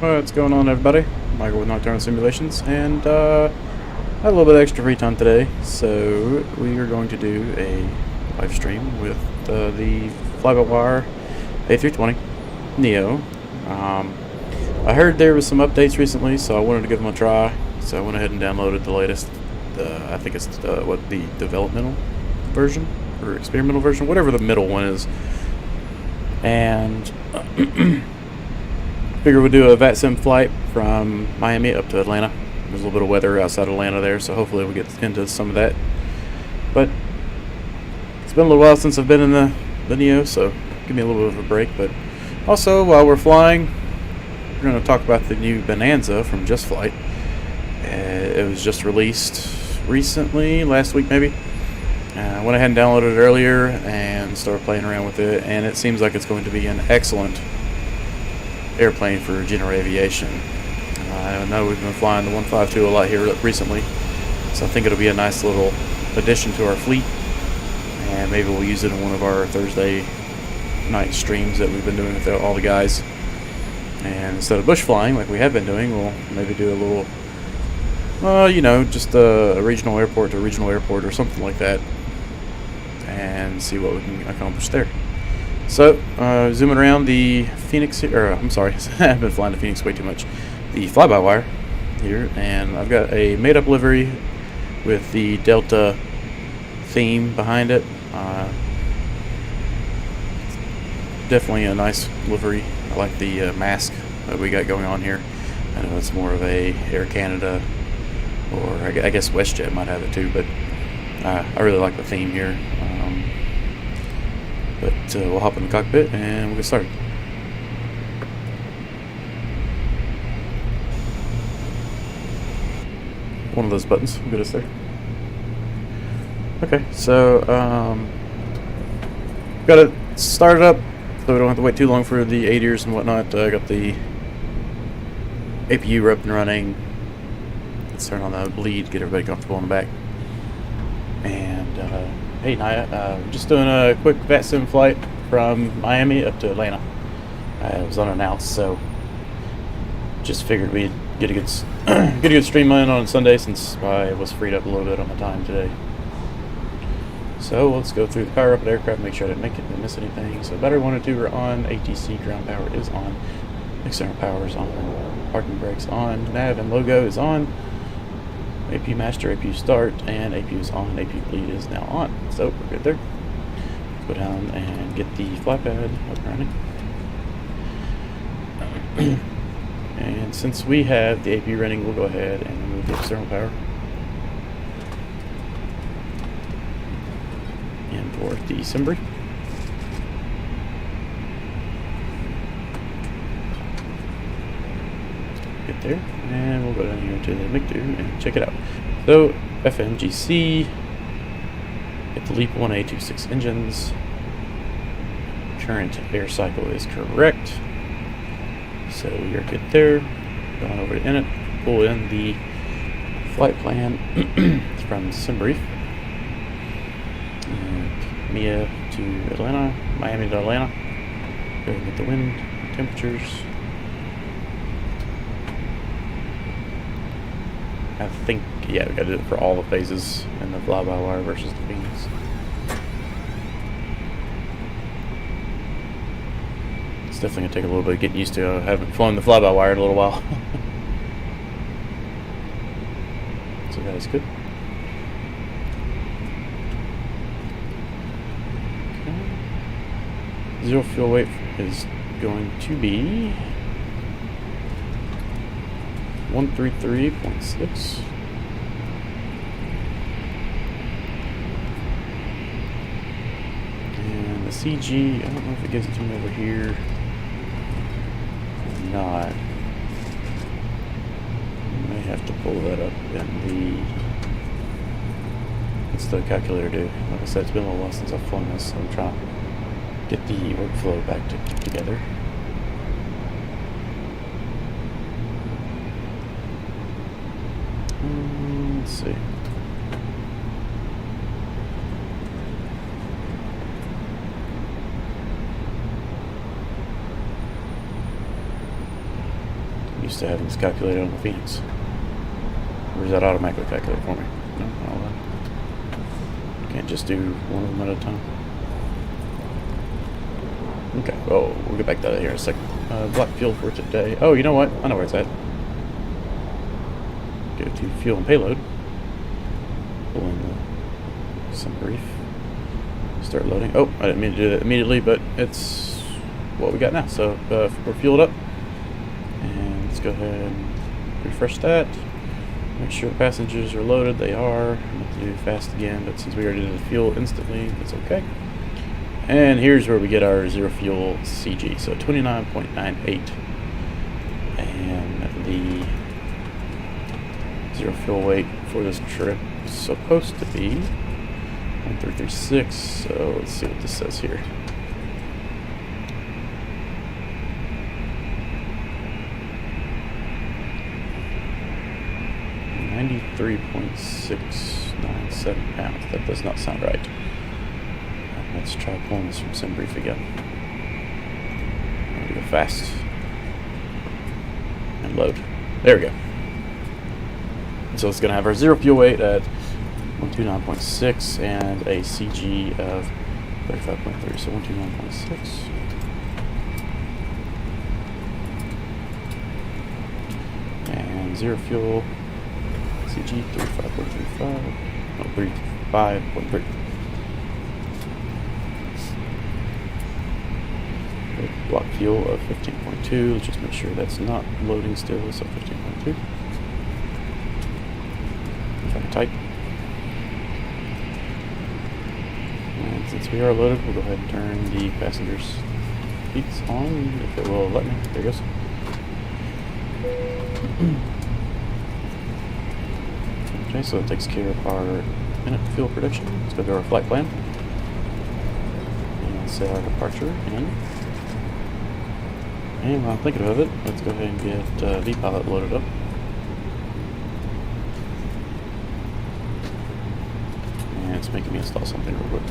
What's going on, everybody? Michael with Nocturnal Simulations, and I had a little bit of extra free time today, so we are going to do a live stream with the FlyByWire A320Neo. I heard there was some updates recently, so I wanted to give them a try. So I went ahead and downloaded the latest. I think it's the developmental version or experimental version, whatever the middle one is, and. Figure we'll do a Vatsim flight from Miami up to Atlanta. There's a little bit of weather outside Atlanta there, so hopefully we'll get into some of that. But it's been a little while since I've been in the Neo, so give me a little bit of a break. But also, while we're flying, we're going to talk about the new Bonanza from Just Flight. It was just released recently, last week maybe. I went ahead and downloaded it earlier and started playing around with it, and it seems like it's going to be an excellent airplane for general aviation. I know we've been flying the 152 a lot here recently, so I think it'll be a nice little addition to our fleet, and maybe we'll use it in one of our Thursday night streams that we've been doing with all the guys. And instead of bush flying like we have been doing, we'll maybe do a little, just a regional airport to regional airport or something like that, and see what we can accomplish there. So, zooming around the Phoenix, I've been flying the Phoenix way too much. The FlyByWire here, and I've got a made-up livery with the Delta theme behind it. Definitely a nice livery. I like the mask that we got going on here. I know it's more of a Air Canada, or I guess WestJet might have it too, but I really like the theme here. But we'll hop in the cockpit and we'll get started. One of those buttons will get us there. Okay, so got it started up so we don't have to wait too long for the ADIRs and whatnot. I got the APU up and running. Let's turn on the bleed, get everybody comfortable in the back. And hey Naya, just doing a quick Vatsim flight from Miami up to Atlanta. It was unannounced, so just figured we'd get a good stream in on Sunday since I was freed up a little bit on the time today. So let's go through the power up of the aircraft, make sure I didn't miss anything. So battery 1 and 2 are on, ATC ground power is on, external power is on, parking brakes on, nav and logo is on. APU master, APU start, and APU is on, APU bleed is now on. So we're good there. Let's go down and get the fly pad up and running. And since we have the APU running, we'll go ahead and remove the external power. Import the Simbri. Get there, and we'll go down here to the MiG and check it out. So FMGC, get the LEAP 1A26 engines. Current air cycle is correct, so you're good there. Going over to init, pull in the flight plan from Simbrief. Kmia to Atlanta, Miami to Atlanta. Go ahead and get the wind temperatures. I think, yeah, we got to do it for all the phases in the FlyByWire versus the Phoenix. It's definitely going to take a little bit of getting used to. I haven't flown the FlyByWire in a little while. So that is good. Okay. Zero fuel weight is going to be 133.6. And the CG, I don't know if it gives it to me over here or not. I may have to pull that up in the, what's the calculator do? Like I said, it's been a little while since I've flown this, so I'm trying to get the workflow back together. Let's see. used to having this calculated on the Phoenix. Or is that automatically calculated for me? No, all that. Can't just do one of them at a time. Okay, well, we'll get back to that here in a second. Black fuel for today. Oh, you know what? I know where it's at. Go to fuel and payload. Pull in some brief. Start loading. Oh, I didn't mean to do that immediately, but it's what we got now. So we're fueled up. And let's go ahead and refresh that. Make sure the passengers are loaded. They are. I'm going to do fast again, but since we already did the fuel instantly, that's okay. And here's where we get our zero fuel CG. So 29.98. And the zero fuel weight for this trip is supposed to be 1336. So let's see what this says here. $93.697 pounds. That does not sound right. Let's try pulling this from SimBrief again. I'm going to go fast and load. There we go. So it's going to have our zero fuel weight at 129.6 and a CG of 35.3. So 129.6. And zero fuel CG 35.35. No, 35.3. Block fuel of 15.2. Let's just make sure that's not loading still. So 15.2. If I can type. And since we are loaded, we'll go ahead and turn the passengers' seats on if it will let me. There it goes. Okay, so that takes care of our minute fuel prediction. Let's go to our flight plan and set our departure in. And while I'm thinking of it, let's go ahead and get vPilot loaded up. And it's making me install something real quick.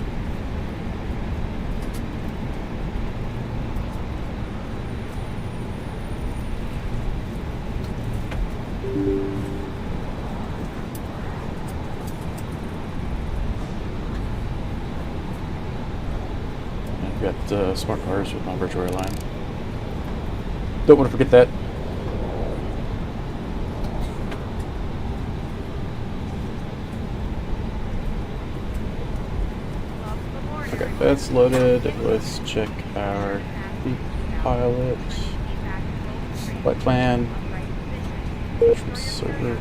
I've got smart cars with my virtual airline. Don't want to forget that. Okay, that's loaded. Let's check our pilot flight plan. From server.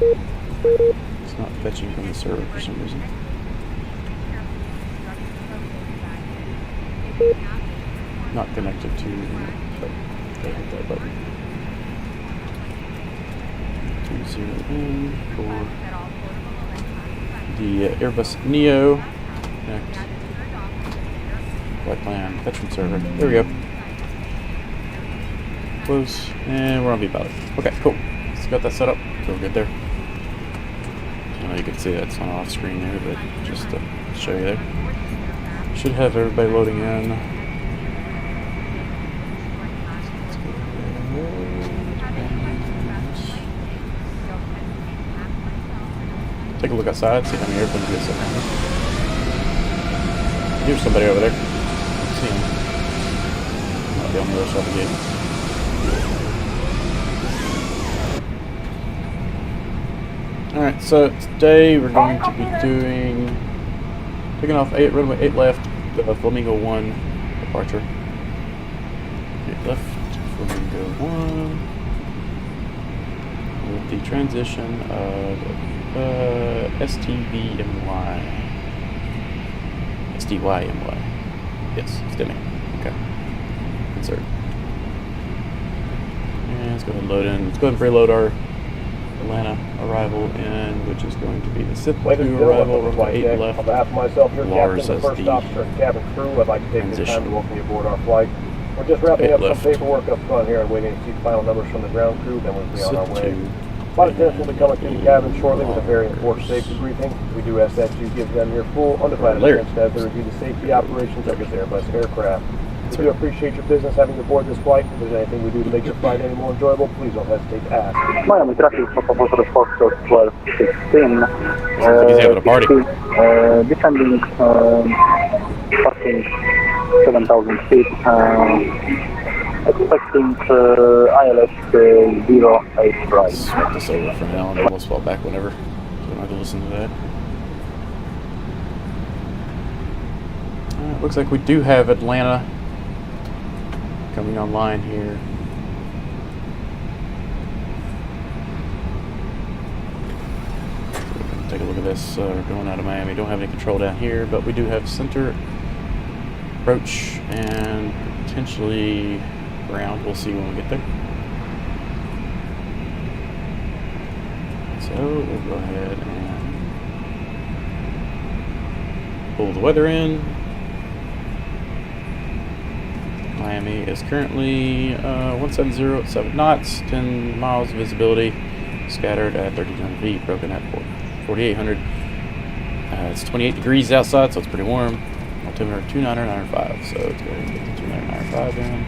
It's not fetching from the server for some reason. Not connected to, but gotta hit that button. 20N for the Airbus Neo. Connect. Flight plan, fetch from server. There we go. Close, and we're on vPilot. Okay, cool. Let's got that set up. Feel good there. I know you can see that's on off screen there, but just to show you there. Should have everybody loading in. Take a look outside, see how many airplanes we have sitting around. Here's somebody over there. See him. Might be on the other side of the gate. Alright, so today we're going to be taking off runway 8 left, Flamingo 1 departure. 8 left, Flamingo 1. With the transition of STVMY. STYMY. Yes, stimming. Okay. Insert. And let's go ahead and load in. Let's go ahead and preload our Atlanta arrival in, which is going to be the SIP 2 arrival, runway 8 left. On behalf of myself, your Lars captain, as the first the officer and cabin crew, I'd like to take this time to transition. welcome you aboard our flight. We're just wrapping up left. some paperwork up front here and waiting to see the final numbers from the ground crew, then we'll be on our SIP way. 2. Flight attendants will be coming through the cabin shortly with a very important safety briefing. We do ask that you give them your full, undivided Larry. attention as they review the safety operations of this Airbus aircraft. We do appreciate your business having you aboard this flight. If there's anything we do to make your flight any more enjoyable, please don't hesitate to ask. Miami Trackir, proposal for 1216. Sounds like he's having a party. Descending, passing 7,000 feet, expecting ILS 08 right. Smack this over for now and almost fall back whenever. So I don't have to listen to that. Looks like we do have Atlanta coming online here. Take a look at this. Going out of Miami. Don't have any control down here, but we do have center approach and potentially ground. We'll see when we get there. So we'll go ahead and pull the weather in. Miami is currently 170 at 7 knots, 10 miles visibility, scattered at 39 feet, broken at 4,800. It's 28 degrees outside, so it's pretty warm. Altimeter 299.5, so let's go ahead and get the 299.5 in.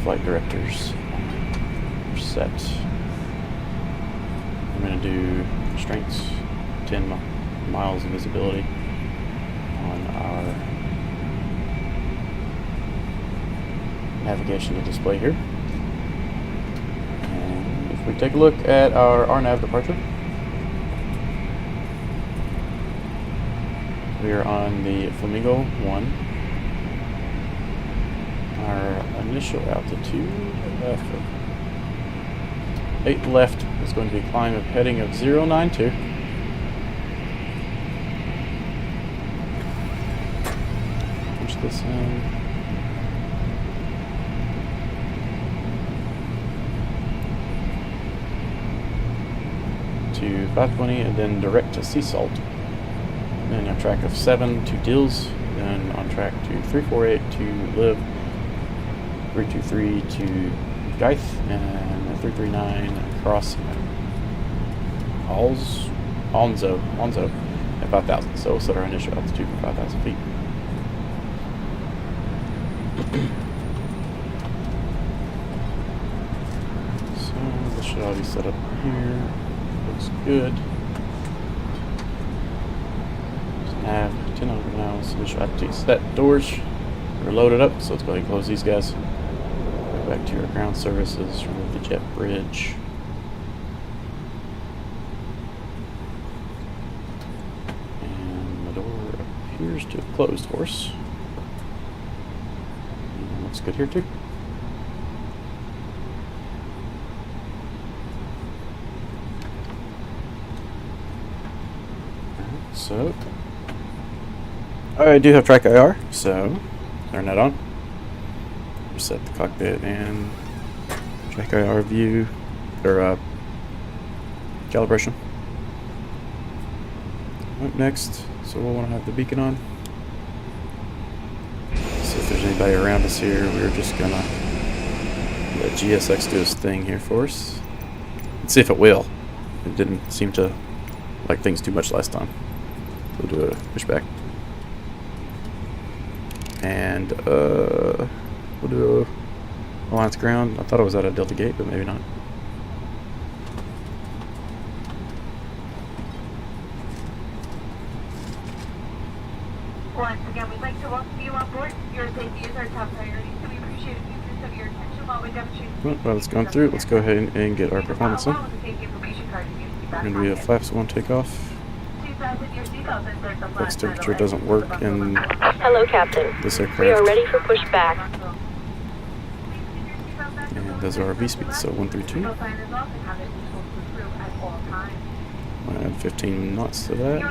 Flight directors are set. I'm going to do constraints, 10 miles of visibility on our navigation to display here. And if we take a look at our RNAV departure, we are on the Flamingo 1. Our initial altitude, 8 left, is going to be climb of heading of 092. Push this in. To 520 and then direct to Sea Salt. Then on track of 7 to Dills, then on track to 348 to Liv, 323 to Geith, and 339 across Alonzo at 5,000. So we'll set our initial altitude for 5,000 feet. So this should all be set up here. Looks good. Nav 1000 miles. Initial altitude set. Doors are loaded up, so let's go ahead and close these guys. Go back to your ground services. Remove the jet bridge. And the door appears to have closed for us. And looks good here too. So, I do have Trackir, so turn that on. Reset the cockpit and Trackir view, or calibration. Up next, so we'll want to have the beacon on. See if there's anybody around us here. We're just gonna let GSX do its thing here for us. Let's see if it will. It didn't seem to like things too much last time. We'll do a pushback. And we'll do a Alliance ground. I thought it was at a Delta gate, but maybe not. Once again, we'd like to welcome you on board. Your safety is our top priority, so we appreciate a few minutes of your attention while we demonstrate. Well, it's gone through. Let's go ahead and get our performance in. We're going to be a flaps 1 takeoff. Flex temperature doesn't work in Hello, Captain. this aircraft. We are ready for pushback. And those are our V speeds, so 132. Add 15 knots to that.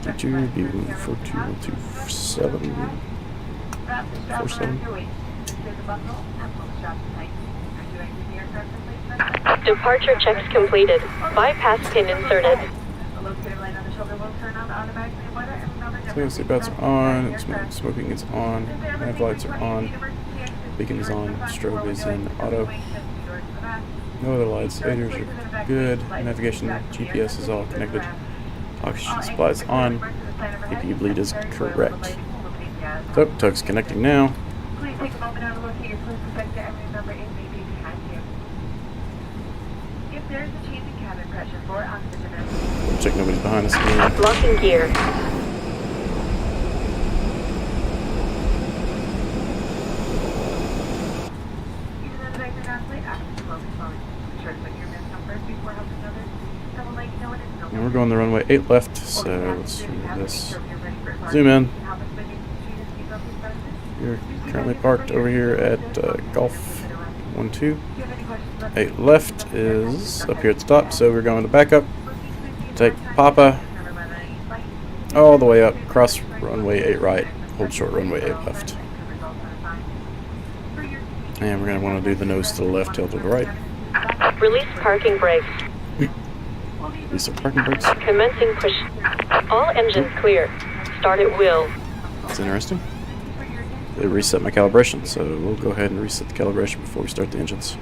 32, be 42127. 47. Departure checks completed. Bypass pin inserted. So seatbelts are on, smoking is on, nav lights are on, beacon is on, strobe is in auto. No other lights, aiders are good, navigation, GPS is all connected, oxygen supply is on, APU bleed is correct. So, tug's connecting now. Please take a moment now to locate your closest exit and remember it may be behind you. If there is a change in cabin pressure for oxygen mask, Check nobody's behind us again. Locking gear. even though the bags are not late, after the moment phone. Be sure to put your mask on first before helping others. Someone let you know when it's no. And we're going the runway 8 left, so let's move this. Zoom in. You're currently parked over here at Golf 12. 8 left is up here at the top, so we're going to back up. Take Papa all the way up, cross runway 8 right, hold short runway 8 left. And we're going to want to do the nose to the left, tail to the right. Release parking brakes. Release the parking brakes. Commencing push. All engines clear. Start at will. That's interesting. They reset my calibration, so we'll go ahead and reset the calibration before we start the engines.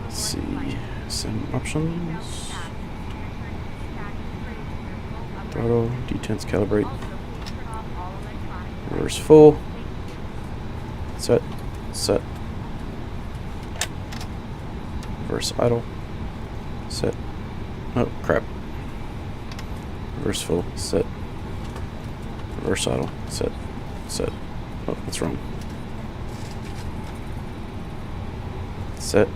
Let's see, sim options. Throttle, detents, calibrate. Reverse full. Set, set. Reverse idle. Set. Oh, crap. Reverse full, set. Reverse idle, set, set. Oh, that's wrong. Set.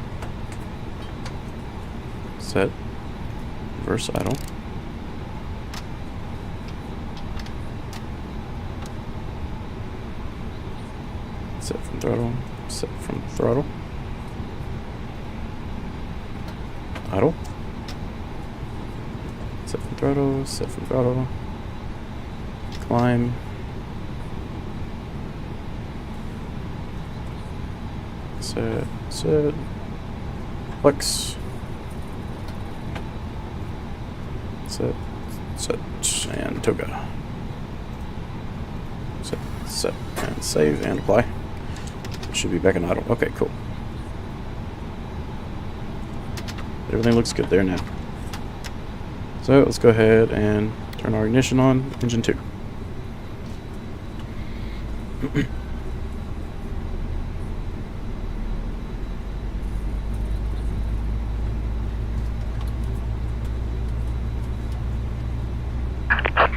Set. Reverse idle. Set from throttle. Set from throttle. Idle. Set from throttle, set from throttle. Climb. Set, set. Flex. Set, set, and toga. Set, set, and save, and apply. It should be back in idle. Okay, cool. Everything looks good there now. So let's go ahead and turn our ignition on, engine 2.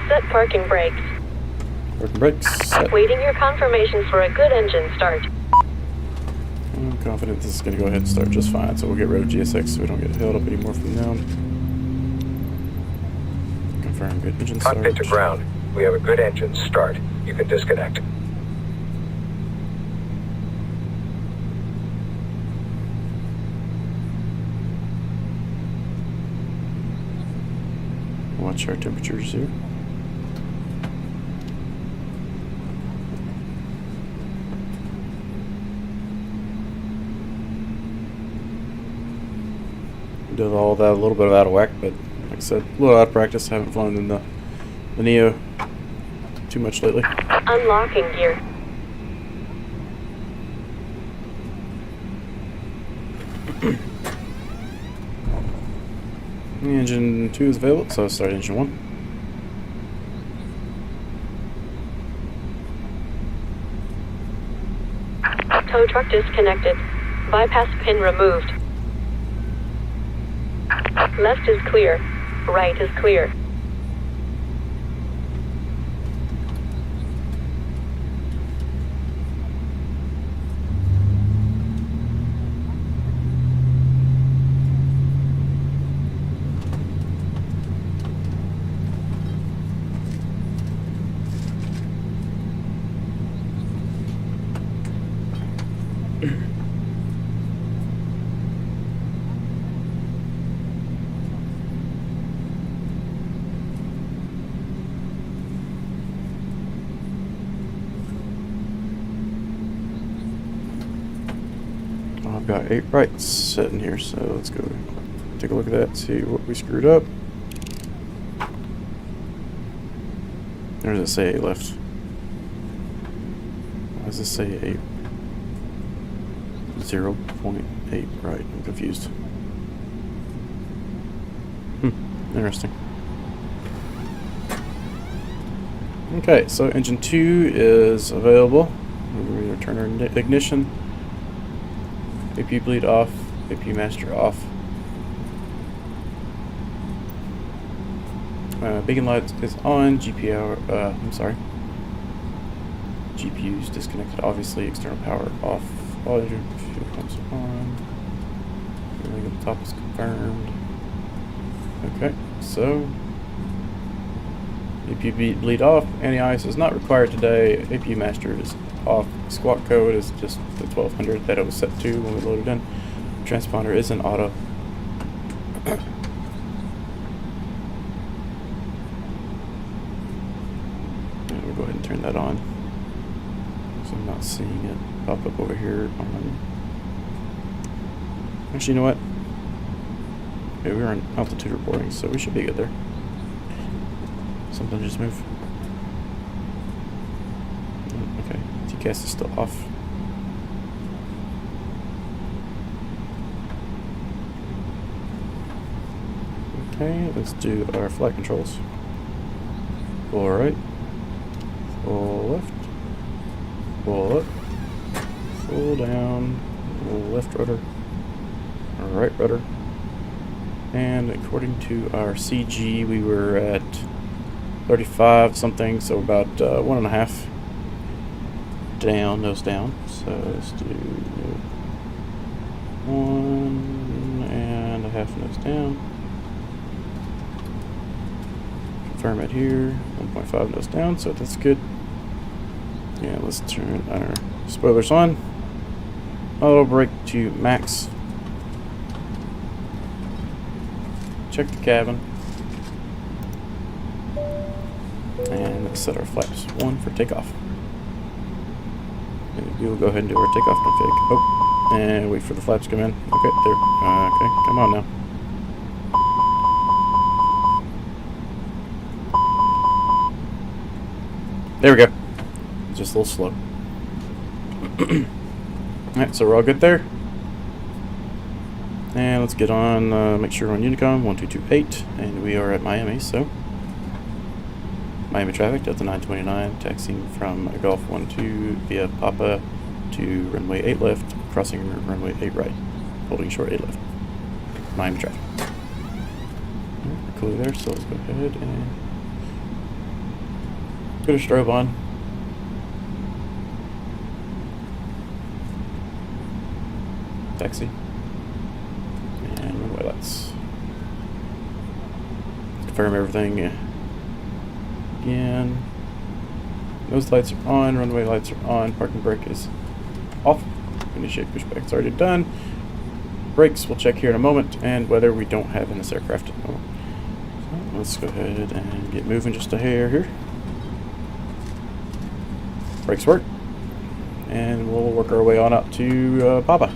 Set parking brakes. Parking brakes, set. Waiting your confirmation for a good engine start. I'm confident this is going to go ahead and start just fine, so we'll get rid of GSX so we don't get held up anymore from now on. Confirm good engine start. Cockpit to ground. We have a good engine start. You can disconnect. Watch our temperatures here. Did all that a little bit out of whack, but like I said, a little out of practice. Haven't flown in the Neo too much lately. Unlocking gear. Engine 2 is available, so I'll start engine 1. Tow truck disconnected. Bypass pin removed. Left is clear. Right is clear. I've got 8 rights sitting here, so let's go take a look at that, see what we screwed up. Or does it say 8 left? Why does it say 8? 0.8 right, I'm confused. Interesting. Okay, so engine 2 is available. We return our ignition. AP bleed off. AP master off. Beacon light is on. GPU's disconnected. Obviously, external power off. All engine fuel pumps on. Everything at the top is confirmed. Okay, so AP bleed off. Anti-ice is not required today. AP master is off. Squawk code is just the 1200 that it was set to when we loaded in. Transponder is in auto. And we'll go ahead and turn that on. So I'm not seeing it pop up over here on. Actually, you know what? Okay, we were on altitude reporting, so we should be good there. Something just moved. Okay, TCAS is still off. Okay, let's do our flight controls. Full right, full left, full up, full down, left rudder, right rudder. And according to our CG, we were at 35 something, so about 1.5 down, nose down. So let's do 1.5 nose down. Confirm it here, 1.5 nose down, so that's good. Yeah, let's turn our spoilers on. Auto brake to max. Check the cabin. And let's set our flaps 1 for takeoff. And we will go ahead and do our takeoff config. Oh, and wait for the flaps to come in. Okay, there. Okay, come on now. There we go. Just a little slow. Alright, so we're all good there. And let's get on, make sure we're on Unicom 1228, and we are at Miami, so Miami traffic, Delta 929, taxiing from Gulf 12 via Papa to runway 8 left, crossing runway 8 right, holding short 8 left. Miami traffic. Right, cool there, so let's go ahead and put a strobe on. Taxi. And runway lights. Confirm everything again. Those lights are on, runway lights are on, parking brake is off. Initiate pushback, it's already done. Brakes we'll check here in a moment, and weather we don't have in this aircraft at the moment. So let's go ahead and get moving just a hair here. Brakes work, and we'll work our way on up to Papa.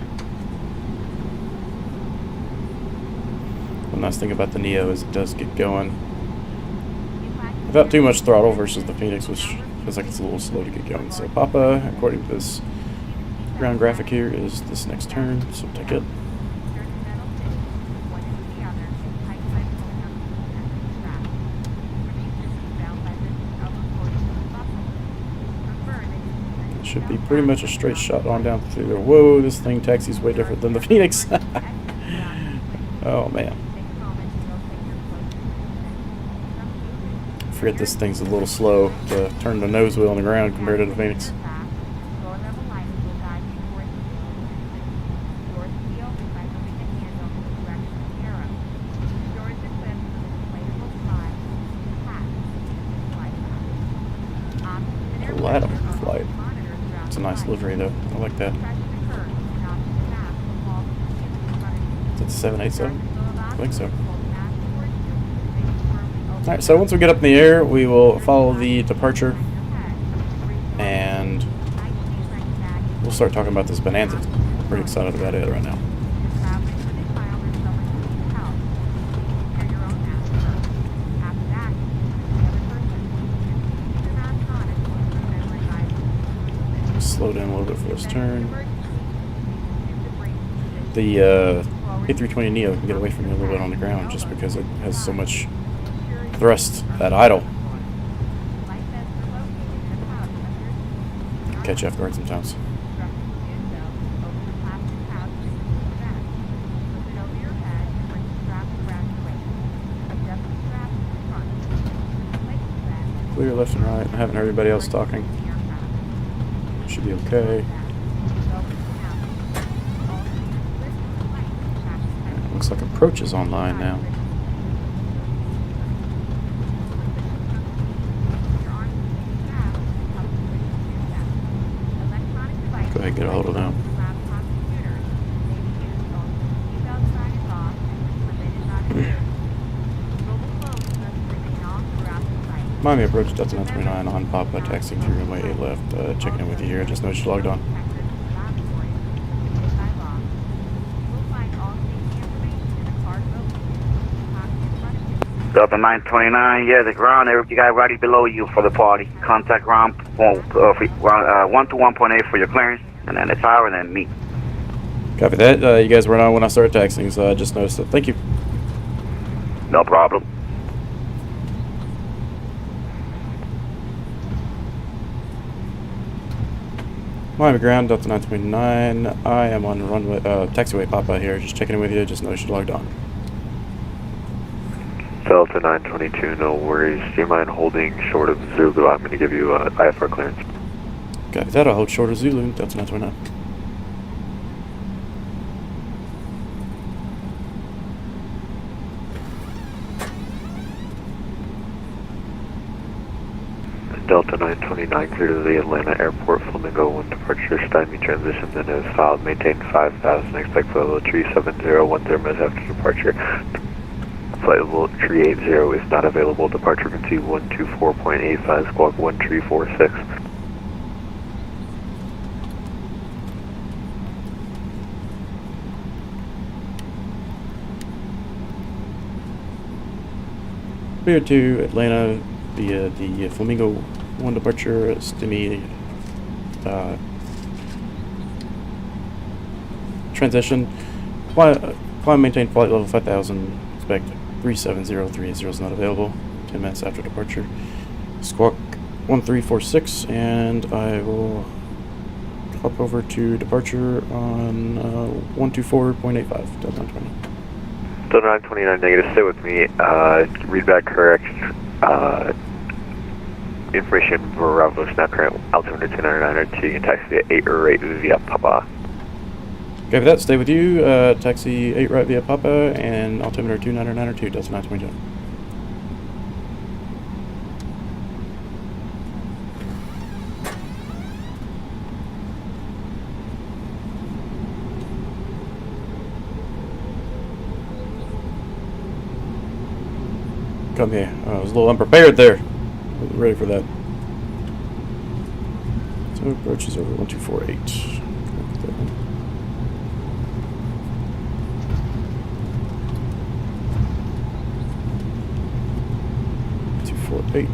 The nice thing about the Neo is it does get going without too much throttle versus the Phoenix, which feels like it's a little slow to get going. So Papa, according to this ground graphic here, is this next turn, so we'll take it. It should be pretty much a straight shot on down through there. Whoa, this thing taxis way different than the Phoenix. Oh man. I forget this thing's a little slow to turn the nose wheel on the ground compared to the Phoenix. Platinum flight. It's a nice livery though. I like that. Is it 787? I think so. Alright, so once we get up in the air, we will follow the departure and we'll start talking about this Bonanza. I'm pretty excited about it right now. Slow down a little bit for this turn. The A320Neo can get away from me a little bit on the ground just because it has so much thrust at idle. catch you off guard sometimes. Clear left and right. I haven't heard anybody else talking. Should be okay. Looks like approach is online now. Go ahead and get a hold of them. Miami approach Delta 929 on Papa, taxiing through runway 8 left. Checking in with you here. Just noticed you logged on. Delta 929, yeah, the ground, you got right below you for the party. Contact ramp 1 to 1.8 for your clearance, and then the tower, and then me. Copy that. You guys were on when I started taxiing, so I just noticed it. Thank you. No problem. Miami ground, Delta 929. I am on runway, taxiway Papa here. Just checking in with you. Just noticed you logged on. Delta 922, no worries. Do you mind holding short of Zulu? I'm going to give you IFR clearance. Copy that. I'll hold short of Zulu, Delta 929. Delta 929, clear to the Atlanta Airport, Flamingo 1 departure, stymie transitions and is filed, maintain 5,000, expect level 37010 minutes after departure. Flight level 380 is not available, departure frequency 124.85, squawk 1346. Clear to Atlanta via the Flamingo 1 departure, STEMI transition. Climb maintain flight level 5000, expect 370-380 is not available, 10 minutes after departure. Squawk 1346, and I will hop over to departure on 124.85, Delta 920. Delta 929 negative, stay with me, read back correct, information Bravo snap current altimeter 2992, you can taxi at 8 or 8 via Papa. Okay, with that, stay with you, taxi 8 right via Papa, and altimeter 2992, Delta 922. Come here. I was a little unprepared there. Wasn't ready for that. So approach is over 1248. 248.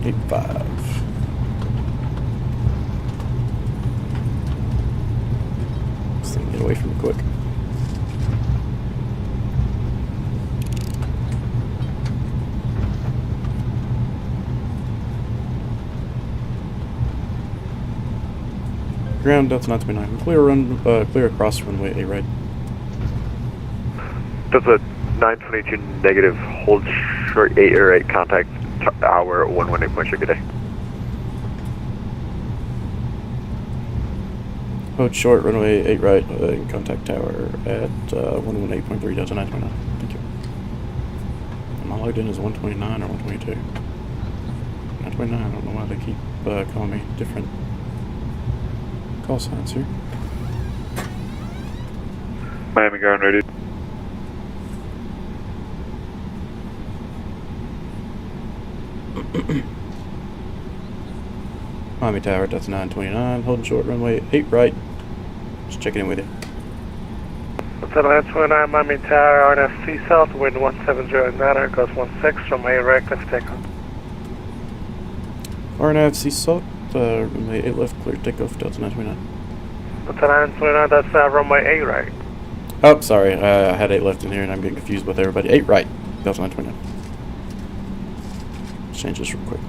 85. This thing get away from me quick. Ground Delta 929. Clear across runway 8 right. Delta 922 negative, hold short 8 or 8, contact tower 118.6, good day. Hold short runway 8 right, contact tower at 118.3 Delta 929. Thank you. Am I logged in as 129 or 122? 929, I don't know why they keep calling me different call signs here. Miami ground ready. Miami Tower, Delta 929, holding short runway 8 right. Just checking in with you. Delta 929, Miami Tower, RNFC South, wind 170.9, goes 16 from 8 right, clear for takeoff. RNFC South, runway 8 left, clear takeoff, Delta 929. Delta 929, that's runway 8 right. Oh, sorry, I had 8 left in here and I'm getting confused with everybody. 8 right, Delta 929. Let's change this real quick.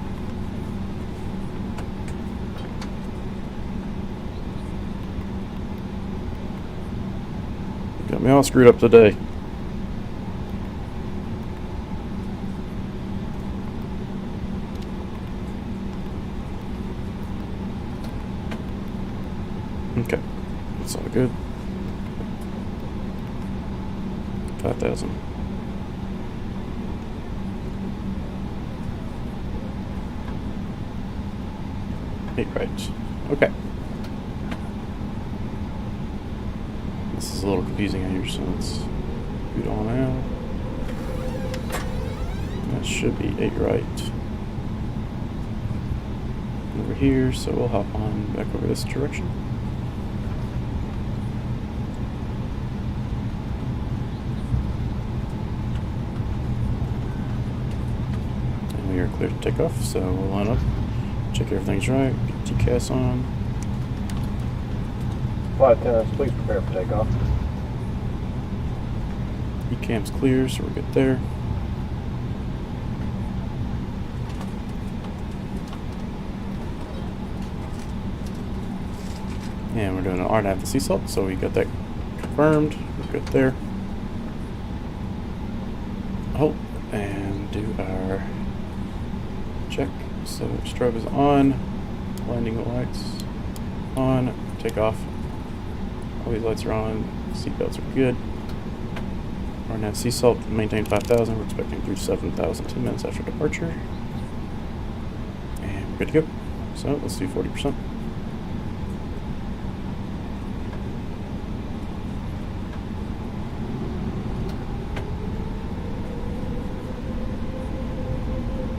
screwed up today. Okay, that's all good. 5,000. 8 right. Okay. This is a little confusing here, so let's boot on out. That should be 8 right. Over here, so we'll hop on back over this direction. And we are clear to take off, so we'll line up, check everything's right, get TCAS on. Flight attendants, please prepare for takeoff. ECAM's clear, so we're good there. And we're doing an RNAV to CSALT, so we got that confirmed. We're good there. Hold and do our check. So strobe is on, landing lights on, take off. All these lights are on, seatbelts are good. RNAV CSALT, maintain 5,000. We're expecting through 7,000 10 minutes after departure. And we're good to go. So let's do 40%.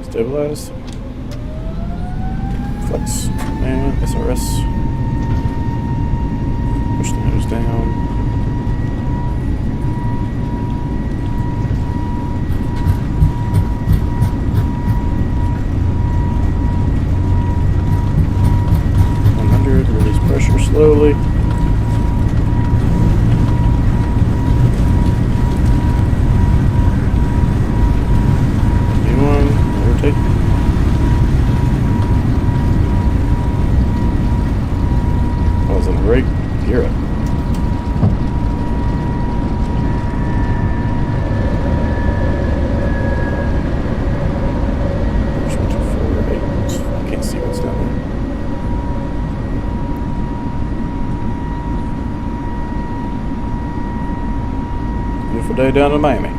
Stabilize. Flex. And SRS. Push the nose down. Release pressure slowly. V1, rotate. Pause on the brake, gear up. Push 1, 2, 4, 8. I can't see what's down there. Beautiful day down in Miami.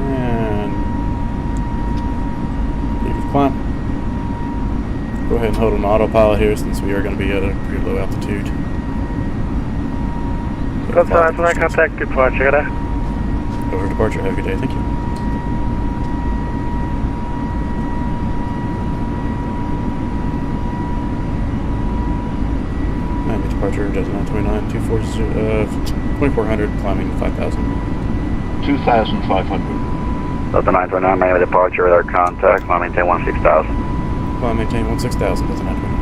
And leave climb. Go ahead and hold on autopilot here since we are going to be at a pretty low altitude. That's all right, contact departure, Over departure, have a good day, thank you. Miami departure, Delta 929, 2400, climbing 5,000. 2,500. Delta 929, Miami departure with our contact, climb maintain 16,000. Climb maintain 16,000, Delta 929.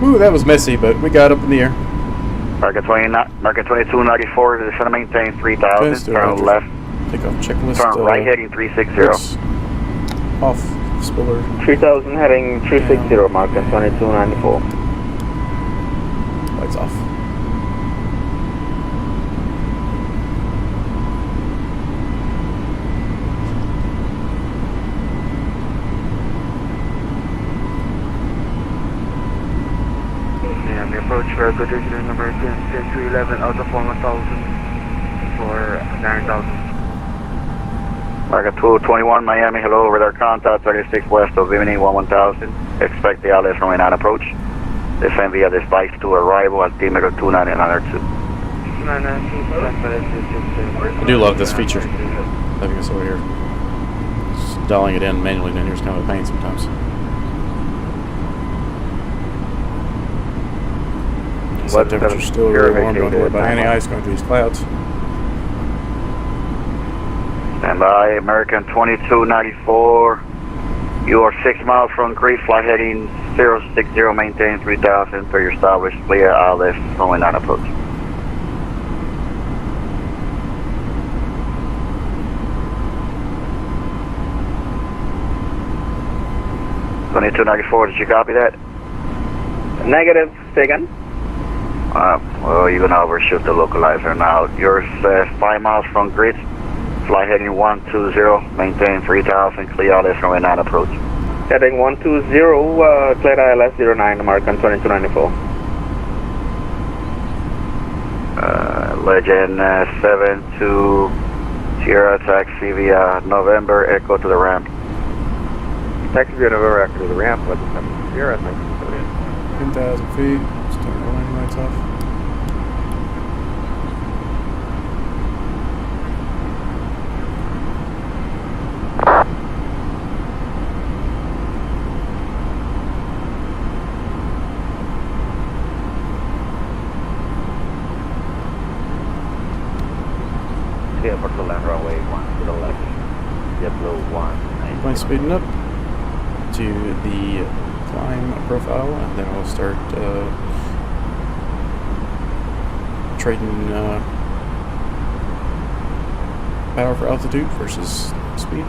Ooh, that was messy, but we got up in the air. American 2294, descend to maintain 3,000, turn left. Take off checklist. Turn right heading 360. Off spiller. 3,000 heading 360, American 2294. Lights off. Approach for condition number 10-11 out of 1,000 for 9,000. American 221 Miami, hello, radar contact 36 west of Bimini 1000. Expect the LS runway 9 approach. Descend via this bike to arrival at altimeter 29902. I do love this feature. Having us over here. Just dialing it in manually down here is kind of a pain sometimes. Said temperature's still really warm. Don't worry about any ice going through these clouds. Stand by, American 2294. You are 6 miles from Greece, flight heading 060, maintain 3000 per your established clear ILS, runway 9 approach. $22.94, did you copy that? Negative, taken. Well, you're gonna overshoot the localizer now. You're 5 miles from Greece, flight heading 120, maintain 3000, clear ILS, runway 9 approach. Heading 120, clear ILS 09, American 2294. Legend 72 Sierra, taxi via November, echo to the ramp. Taxi via November, echo to the ramp, what's the Sierra, 10,000 feet. Just turn the landing lights off. Here for the land runway 1 to the left. JetBlue 1. Plane speeding up to the climb profile, and then we'll start trading power for altitude versus speed.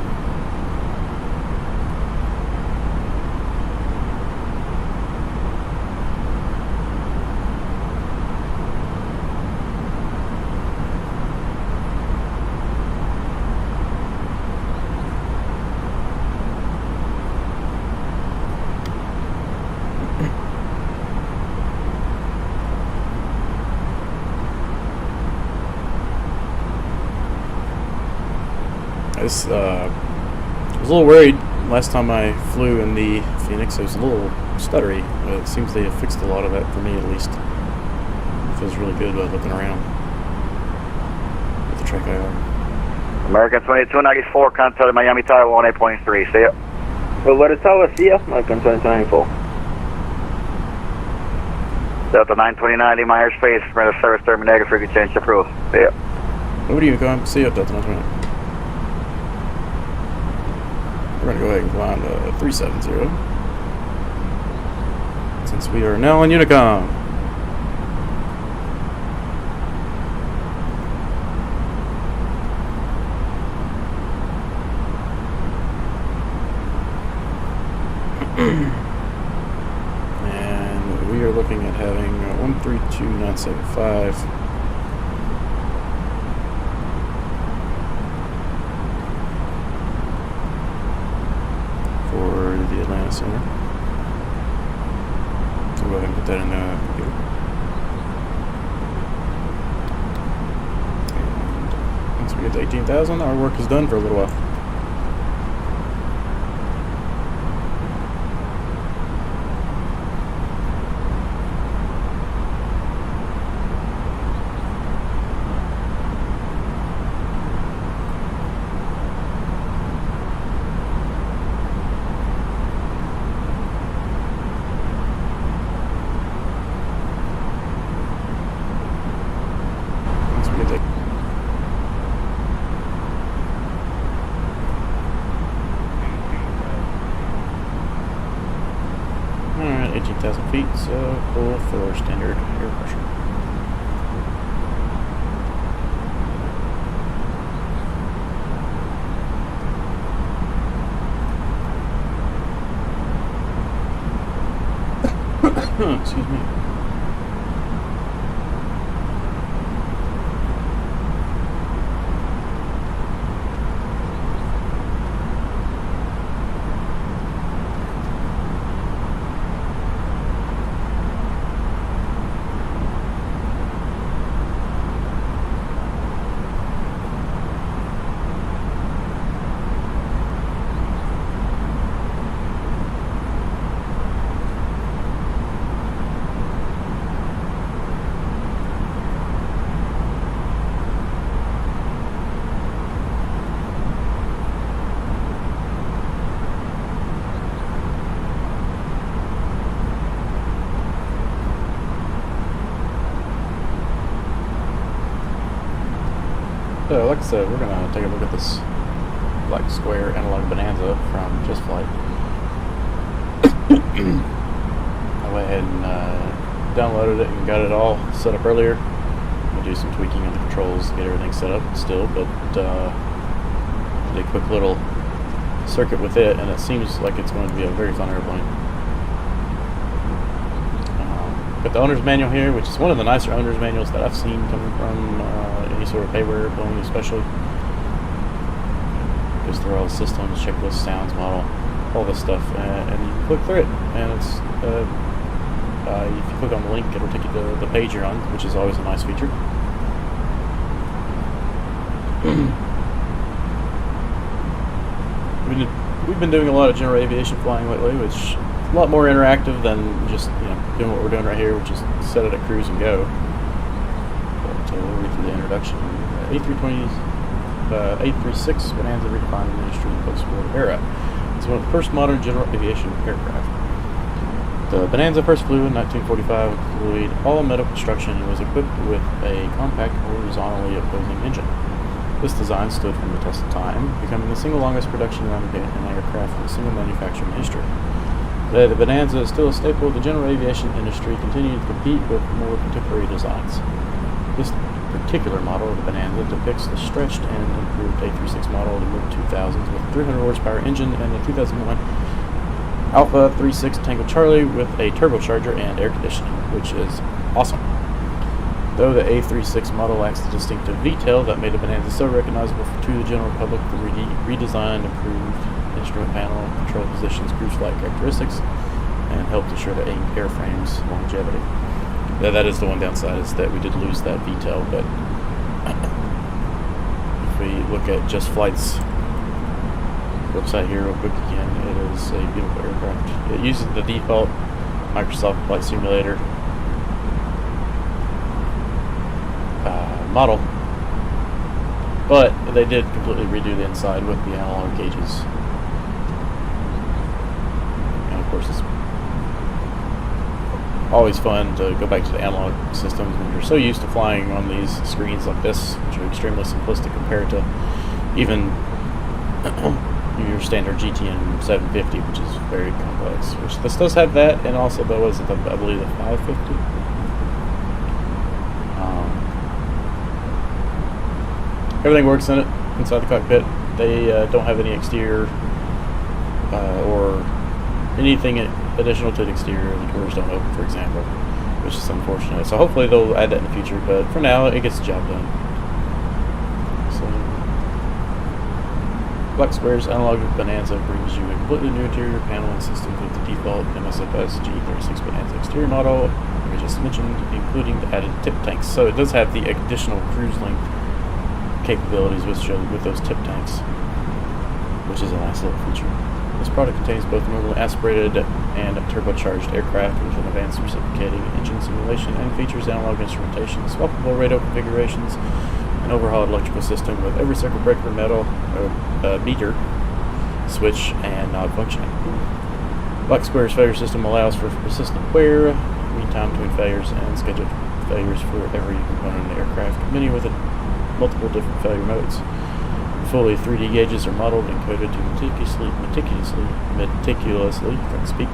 I was a little worried last time I flew in the Phoenix. It was a little stuttery, but it seems they have fixed a lot of that for me, at least. It feels really good looking around with the Trackir. American 2294, contact Miami Tower 18.3, see ya. Over the tower, see ya, American 2294. Delta 929, my airspace, rent a service terminator, frequency change approved, see ya. What do you go? See you up, Delta 929. We're going to go ahead and climb to 370 since we are now on Unicom. And we are looking at having 132.975 for the Atlanta Center. So we'll go ahead and put that in the computer. And once we get to 18,000, our work is done for a little while. Alright, 18,000 feet, so pull for standard air pressure. Excuse me. like I said, we're gonna take a look at this black square analog Bonanza from Just Flight. I went ahead and downloaded it and got it all set up earlier. I'll do some tweaking on the controls to get everything set up still, but did a quick little circuit with it, and it seems like it's going to be a very fun airplane. Got the owner's manual here, which is one of the nicer owner's manuals that I've seen coming from any sort of paper airplane, especially. Goes through all the systems, checklists, sounds, model, all this stuff, and you can click through it, and it's if you click on the link, it'll take you to the page you're on, which is always a nice feature. We've been doing a lot of general aviation flying lately, which is a lot more interactive than just doing what we're doing right here, which is set it at cruise and go. But we'll read through the introduction. A320, A36 Bonanza redefined the industry in the post-war era. It's one of the first modern general aviation aircraft. The Bonanza first flew in 1945 with employed all metal construction and was equipped with a compact, horizontally opposing engine. This design stood from the test of time, becoming the single longest production run in an aircraft with single manufacturing history. Today, the Bonanza is still a staple of the general aviation industry, continuing to compete with more contemporary designs. This particular model of the Bonanza depicts the stretched and improved A36 model of the mid-2000s with a 300 horsepower engine and the 2001 Alpha 36 Tango Charlie with a turbocharger and air conditioning, which is awesome. Though the A36 model lacks the distinctive V-tail that made the Bonanza so recognizable to the general public, the redesigned, improved instrument panel, control positions, cruise flight characteristics, and helped ensure the airframe's longevity. That is the one downside, is that we did lose that V-tail, but if we look at Just Flight's website here real quick again, it is a beautiful aircraft. It uses the default Microsoft Flight Simulator model, but they did completely redo the inside with the analog gauges. And of course, it's always fun to go back to the analog systems when you're so used to flying on these screens like this, which are extremely simplistic compared to even your standard GTN 750, which is very complex. Which this does have that, and also though is it I believe the 550. Everything works in it inside the cockpit. They don't have any exterior or anything additional to the exterior. The doors don't open, for example, which is unfortunate. So hopefully they'll add that in the future, but for now it gets the job done. So, Black Square's analog Bonanza brings you a completely new interior panel and system with the default Msfs G36 Bonanza exterior model, like I just mentioned, including the added tip tanks. So it does have the additional cruise length capabilities with those tip tanks, which is a nice little feature. This product contains both normally aspirated and turbocharged aircraft with an advanced reciprocating engine simulation and features analog instrumentation, swappable radio configurations, an overhauled electrical system with every circuit breaker, metal, meter, switch, and knob functioning. Black Square's failure system allows for persistent wear, mean time between failures, and scheduled failures for every component of the aircraft, many with multiple different failure modes. Fully 3D gauges are modeled and coded to meticulously, if I can speak,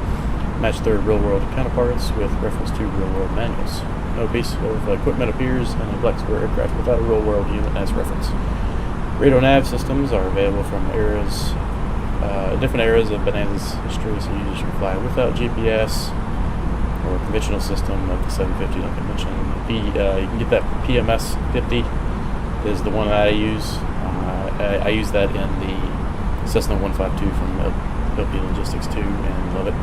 match their real-world counterparts with reference to real-world manuals. No piece of equipment appears in a Black Square aircraft without a real-world unit as reference. Radio nav systems are available from different eras of Bonanza's history, so users can fly without GPS or conventional system of the 750, like I mentioned. You can get that PMS 50 is the one that I use. I use that in the Cessna 152 from LP Logistics 2 and love it.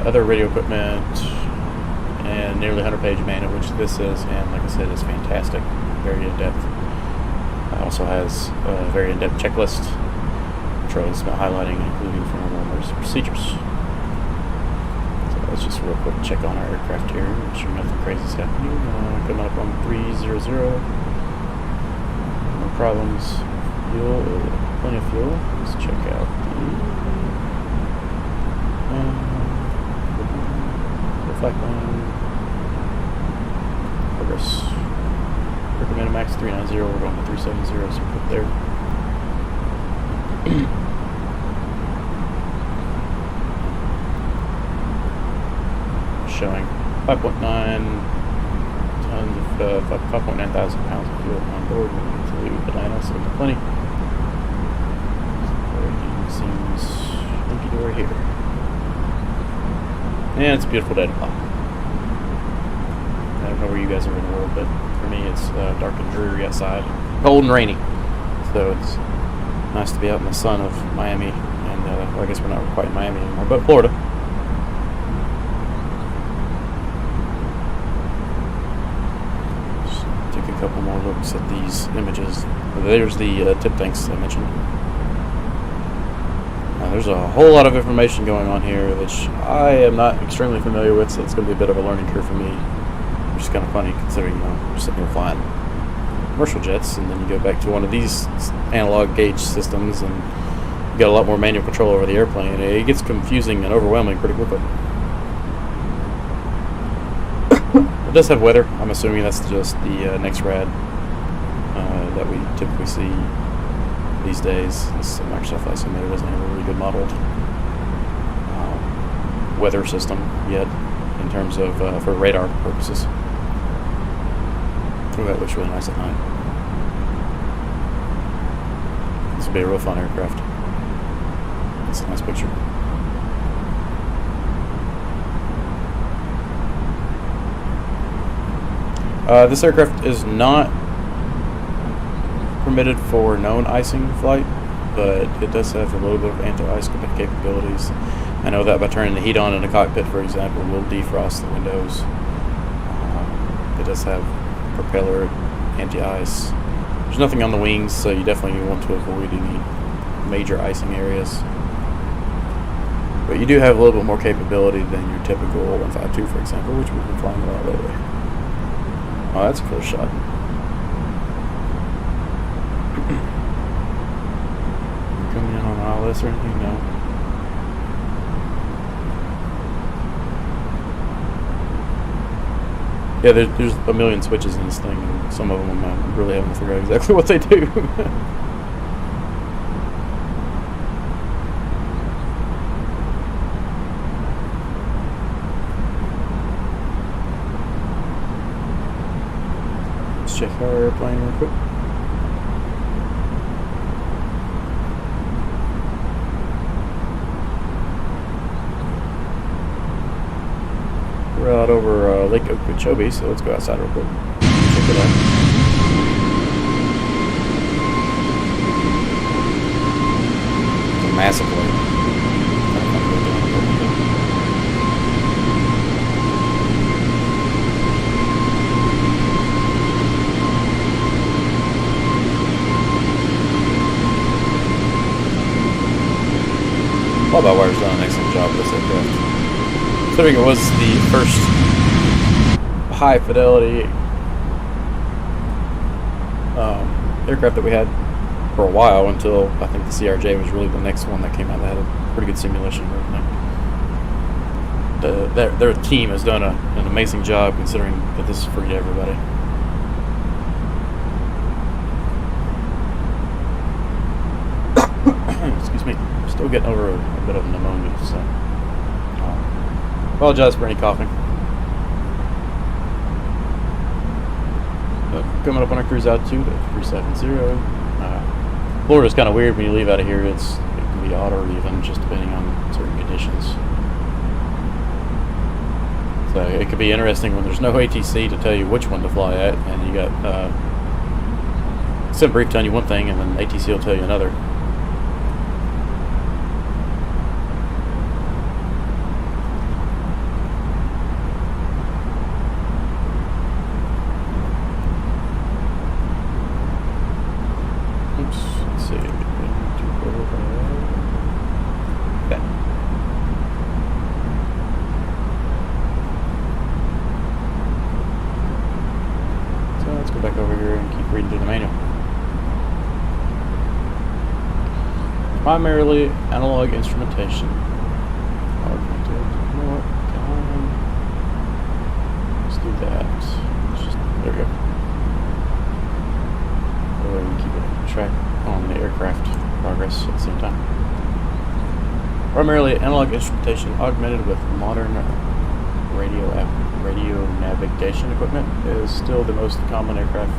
Other radio equipment and nearly 100-page manual, which this is, and like I said, is fantastic, very in-depth. Also has a very in-depth checklist, controls, highlighting, including for normal emergency procedures. So let's just real quick check on our aircraft here, make sure nothing crazy is happening. Coming up on 300. No problems. Fuel, plenty of fuel. Let's check out the flight plan. Progress recommended max 390. We're going to 370, so we're put there. Showing 5.9 tons of 5.9 thousand pounds of fuel on board to Atlanta, so there's plenty. Seems empty door here. And it's a beautiful day to fly. I don't know where you guys are in the world, but for me it's dark and dreary outside. Cold and rainy. So it's nice to be out in the sun of Miami. And well, I guess we're not quite in Miami anymore, but Florida. Just take a couple more looks at these images. There's the tip tanks I mentioned. There's a whole lot of information going on here, which I am not extremely familiar with, so it's going to be a bit of a learning curve for me. Which is kind of funny considering, we're sitting here flying commercial jets, and then you go back to one of these analog gauge systems, and you got a lot more manual control over the airplane. It gets confusing and overwhelming pretty quickly. It does have weather. I'm assuming that's just the next rad that we typically see these days. This Microsoft Flight Simulator doesn't have a really good modeled weather system yet in terms of for radar purposes. Oh, that looks really nice at night. This will be a real fun aircraft. It's a nice picture. This aircraft is not permitted for known icing flight, but it does have a little bit of anti-ice capabilities. I know that by turning the heat on in the cockpit, for example, will defrost the windows. It does have propeller anti-ice. There's nothing on the wings, so you definitely want to avoid any major icing areas. But you do have a little bit more capability than your typical 152, for example, which we've been flying a lot lately. Oh, that's a cool shot. Coming in on ILS or anything? No. Yeah, there's a million switches in this thing, and some of them I'm really having to figure out exactly what they do. Let's check our airplane real quick. We're out over Lake Okeechobee, so let's go outside real quick. Check it out. It's a massive lake. FlyByWire's done an excellent job with this aircraft. Considering it was the first high fidelity aircraft that we had for a while, until I think the CRJ was really the next one that came out that had a pretty good simulation and everything. Their team has done an amazing job considering that this is free to everybody. Excuse me, I'm still getting over a bit of pneumonia, so apologize for any coughing. Coming up on our cruise altitude at 370. Florida's kind of weird when you leave out of here. It can be odd or even, just depending on certain conditions. So it could be interesting when there's no ATC to tell you which one to fly at, and you got sim brief telling you one thing, and then ATC will tell you another. Back over here and keep reading through the manual. Primarily analog instrumentation. Let's do that. There we go. track on the aircraft progress at the same time. Primarily analog instrumentation augmented with modern radio navigation equipment is still the most common aircraft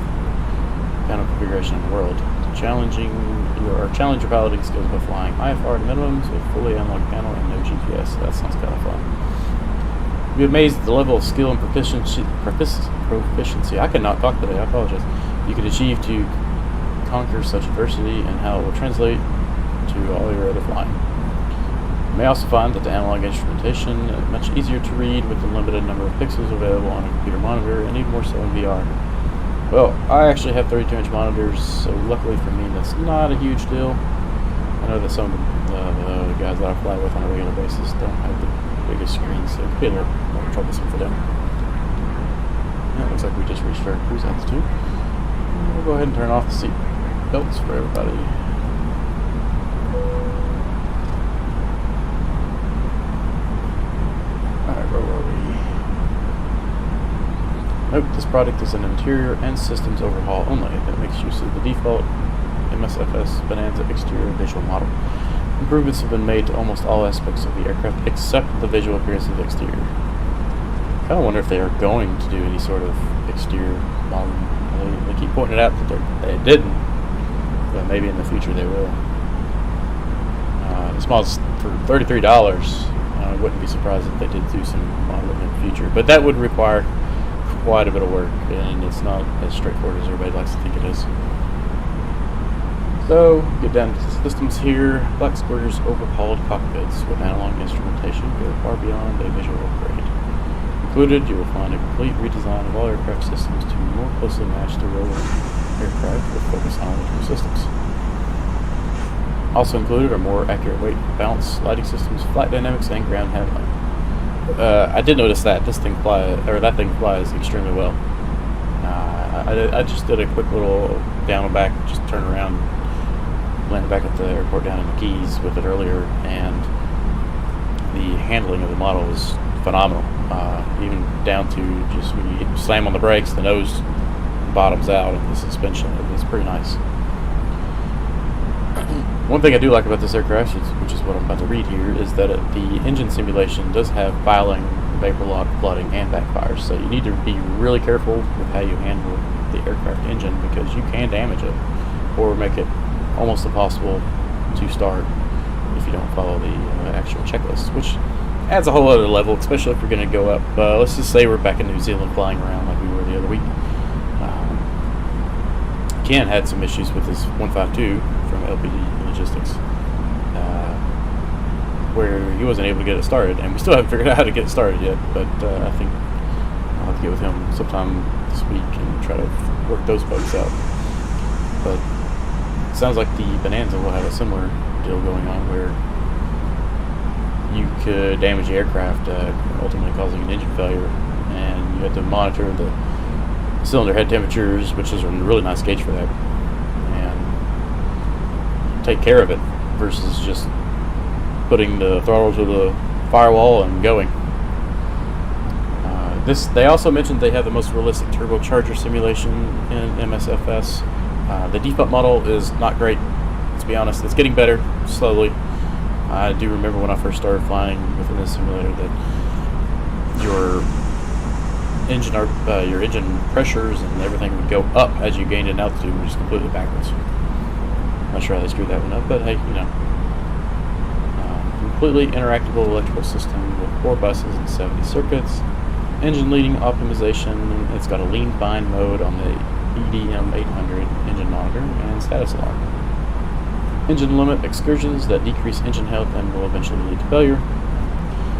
panel configuration in the world. Challenge your piloting skills by flying IFR to minimums with fully analog panel and no GPS. That sounds kind of fun. You'd be amazed at the level of skill and proficiency. I cannot talk today, I apologize. You could achieve to conquer such adversity and how it will translate to all your other flying. You may also find that the analog instrumentation is much easier to read with the limited number of pixels available on a computer monitor, and even more so in VR. Well, I actually have 32-inch monitors, so luckily for me that's not a huge deal. I know that some of the guys that I fly with on a regular basis don't have the biggest screens, so it could be a little more troublesome for them. Yeah, it looks like we just reached our cruise altitude. We'll go ahead and turn off the seat belts for everybody. Alright, where were we? Note, this product is an interior and systems overhaul only that makes use of the default Msfs Bonanza exterior visual model. Improvements have been made to almost all aspects of the aircraft except the visual appearance of the exterior. I kind of wonder if they are going to do any sort of exterior modeling. They keep pointing it out that they didn't, but maybe in the future they will. This model's for $33. I wouldn't be surprised if they did do some modeling in the future, but that would require quite a bit of work, and it's not as straightforward as everybody likes to think it is. So, get down to the systems here. Black Squirter's overhauled cockpits with analog instrumentation go far beyond a visual upgrade. Included, you will find a complete redesign of all aircraft systems to more closely match the rolling aircraft with focus on electrical systems. Also included are more accurate weight balance, lighting systems, flight dynamics, and ground handling. I did notice that that thing flies extremely well. I just did a quick little down and back, just turn around, landed back at the airport down in the Keys with it earlier, and the handling of the model was phenomenal. Even down to just when you slam on the brakes, the nose bottoms out, and the suspension, it's pretty nice. One thing I do like about this aircraft, which is what I'm about to read here, is that the engine simulation does have piling, vapor lock, flooding, and backfires. So you need to be really careful with how you handle the aircraft engine, because you can damage it or make it almost impossible to start if you don't follow the actual checklist, which adds a whole other level, especially if you're going to go up. Let's just say we're back in New Zealand flying around like we were the other week. Ken had some issues with his 152 from LPD Logistics, where he wasn't able to get it started, and we still haven't figured out how to get it started yet, but I think I'll have to get with him sometime this week and try to work those bugs out. But it sounds like the Bonanza will have a similar deal going on, where you could damage the aircraft, ultimately causing an engine failure, and you have to monitor the cylinder head temperatures, which is a really nice gauge for that, and take care of it versus just putting the throttle to the firewall and going. They also mentioned they have the most realistic turbocharger simulation in Msfs. The default model is not great, let's be honest. It's getting better slowly. I do remember when I first started flying within this simulator that your engine pressures and everything would go up as you gained in altitude, which is completely backwards. Not sure how they screwed that one up, but hey, you know. Completely interactable electrical system with 4 buses and 70 circuits. Engine leading optimization. It's got a lean bind mode on the EDM 800 engine monitor and status alarm. Engine limit excursions that decrease engine health and will eventually lead to failure.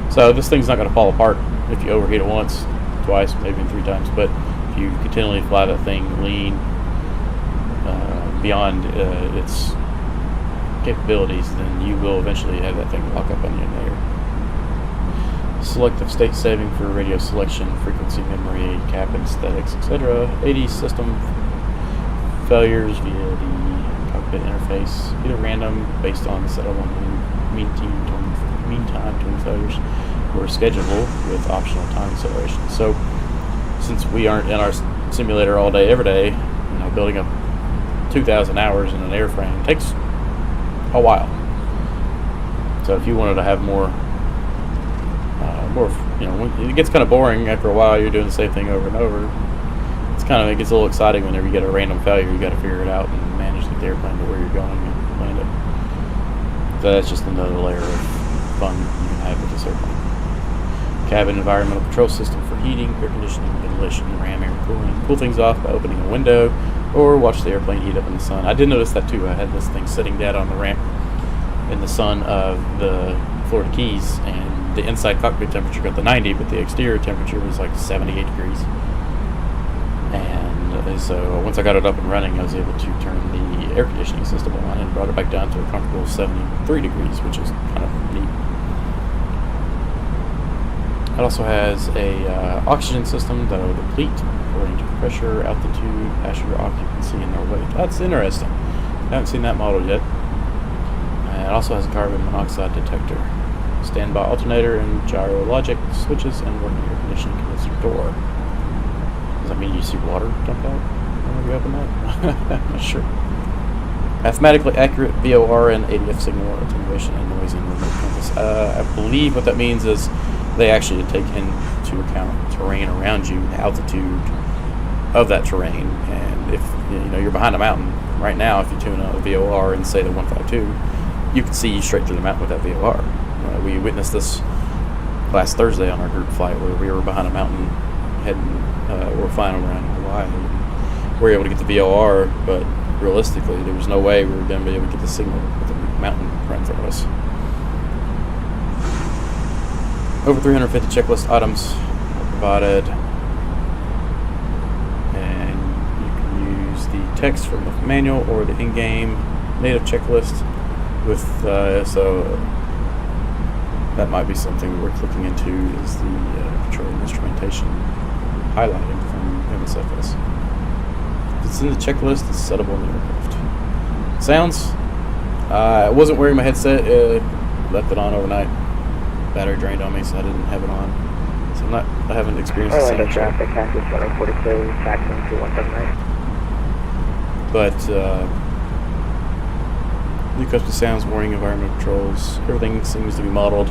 So this thing's not going to fall apart if you overheat it once, twice, maybe 3 times, but if you continually fly that thing lean beyond its capabilities, then you will eventually have that thing lock up on you in the air. Selective state saving for radio selection, frequency memory, cabin aesthetics, etc. 80 system failures via the cockpit interface, either random based on the setup on mean time between failures, or schedulable with optional time acceleration. So since we aren't in our simulator all day every day, you know, building up 2,000 hours in an airframe. It takes a while. So if you wanted to have more, when it gets kind of boring after a while. You're doing the same thing over and over. It gets a little exciting whenever you get a random failure. You got to figure it out and manage to get the airplane to where you're going and land it. So that's just another layer of fun you can have with this airplane. Cabin environmental control system for heating, air conditioning, ventilation, ram air cooling. Cool things off by opening a window or watch the airplane heat up in the sun. I did notice that too. I had this thing sitting dead on the ramp in the sun of the Florida Keys, and the inside cockpit temperature got the 90, but the exterior temperature was like 78 degrees. And so once I got it up and running, I was able to turn the air conditioning system on and brought it back down to a comfortable 73 degrees, which is kind of neat. It also has a oxygen system that will deplete according to pressure, altitude, passenger occupancy, and their weight. That's interesting. I haven't seen that model yet. It also has a carbon monoxide detector, standby alternator, and gyro logic switches, and working air conditioning condenser door. Does that mean you see water dump out whenever you open that? I'm not sure. Mathematically accurate VOR and ADF signal attenuation and noise in remote compass. I believe what that means is they actually take into account terrain around you, the altitude of that terrain, and if you're behind a mountain right now, if you tune a VOR and say the 152, you can see straight through the mountain with that VOR. We witnessed this last Thursday on our group flight where we were behind a mountain heading, we're flying around Hawaii. We were able to get the VOR, but realistically, there was no way we were going to be able to get the signal with the mountain right in front of us. Over 350 checklist items are provided, and you can use the text from the manual or the in-game native checklist with, so that might be something worth looking into, is the control and instrumentation highlighting from Msfs. If it's in the checklist, it's settable in the aircraft. Sounds, I wasn't wearing my headset, left it on overnight. Battery drained on me, so I didn't have it on. So I haven't experienced the same traffic, Kansas 742, Jackson 2179. But new custom sounds, warning, environmental controls, everything seems to be modeled,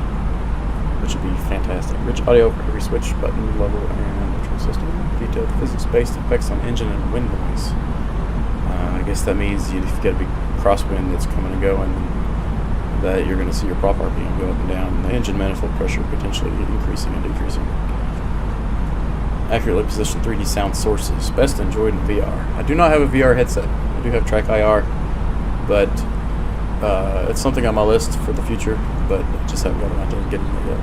which would be fantastic. Rich audio for every switch, button, level, and control system. Detailed physics-based effects on engine and wind noise. I guess that means if you've got a big crosswind that's coming and going, that you're going to see your prop RPM go up and down, and the engine manifold pressure potentially increasing and decreasing. Accurately positioned 3D sound sources, best enjoyed in VR. I do not have a VR headset. I do have Trackir, but it's something on my list for the future, but I just haven't gotten out there and getting it yet.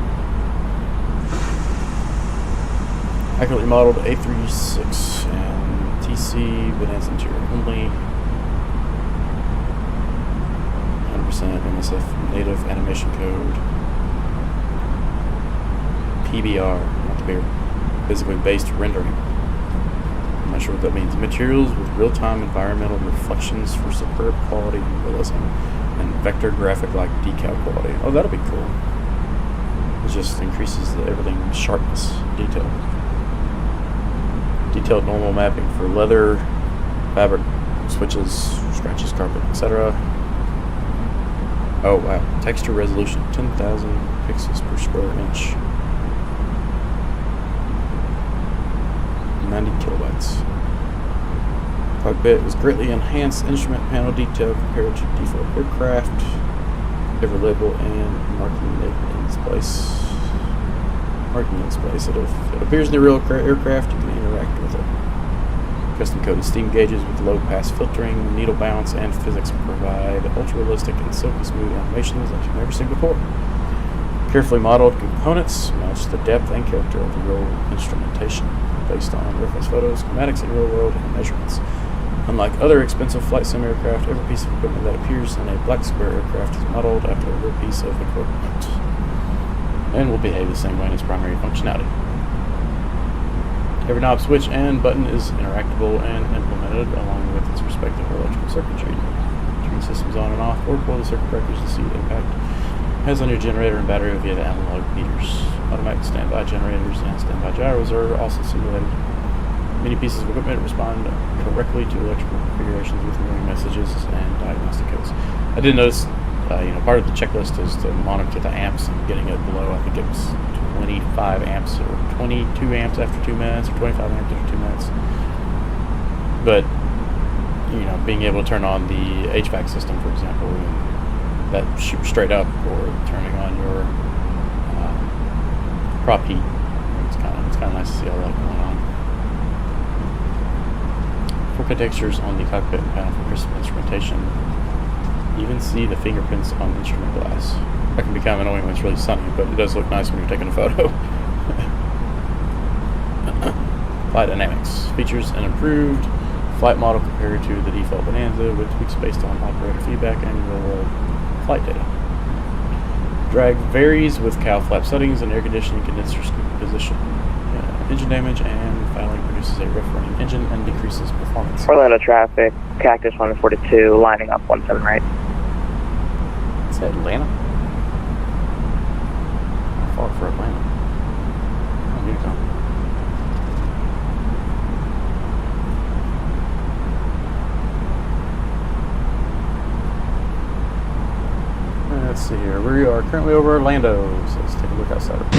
Accurately modeled A36 and TC, Bonanza interior only. 100% MSF native animation code. PBR, not the beer. Physically based rendering. I'm not sure what that means. Materials with real-time environmental reflections for superb quality and realism, and vector graphic-like decal quality. Oh, that'll be cool. It just increases everything's sharpness, detail. Detailed normal mapping for leather, fabric, switches, scratches, carpet, etc. Oh wow, texture resolution 10,000 pixels per square inch. 90 kilobytes. Cockpit was greatly enhanced instrument panel detail compared to default aircraft. Every label and marking in its place. Marking in its place. If it appears in the real aircraft, you can interact with it. Custom coded steam gauges with low pass filtering, needle bounce, and physics provide ultra realistic and silky smooth animations like you've never seen before. Carefully modeled components match the depth and character of the real instrumentation based on reference photos, schematics, and real world measurements. Unlike other expensive flight sim aircraft, every piece of equipment that appears in a black square aircraft is modeled after a real piece of equipment and will behave the same way in its primary functionality. Every knob, switch, and button is interactable and implemented along with its respective electrical circuitry. Turn systems on and off or pull the circuit breakers to see the impact has on your generator and battery via the analog meters. Automatic standby generators and standby gyros are also simulated. Many pieces of equipment respond correctly to electrical configurations with warning messages and diagnostic codes. I did notice, part of the checklist is to monitor the amps and getting it below, I think it was 25 amps or 22 amps after 2 minutes or 25 amps after 2 minutes. But, being able to turn on the HVAC system, for example, that shoots straight up, or turning on your prop heat. It's kind of nice to see all that going on. 4K textures on the cockpit and panel for crisp instrumentation. Even see the fingerprints on the instrument glass. That can become annoying when it's really sunny, but it does look nice when you're taking a photo. Flight dynamics. Features an improved flight model compared to the default Bonanza with tweaks based on operator feedback and real-world flight data. Drag varies with cowl flap settings and air conditioning condenser scoop position. Engine damage and fouling produces a rough-running engine and decreases performance. Orlando traffic, Cactus 142, lining up 17 right. Is that Atlanta? How far for Atlanta? Oh, here you go. Let's see here. We are currently over Orlando, so let's take a look outside of it.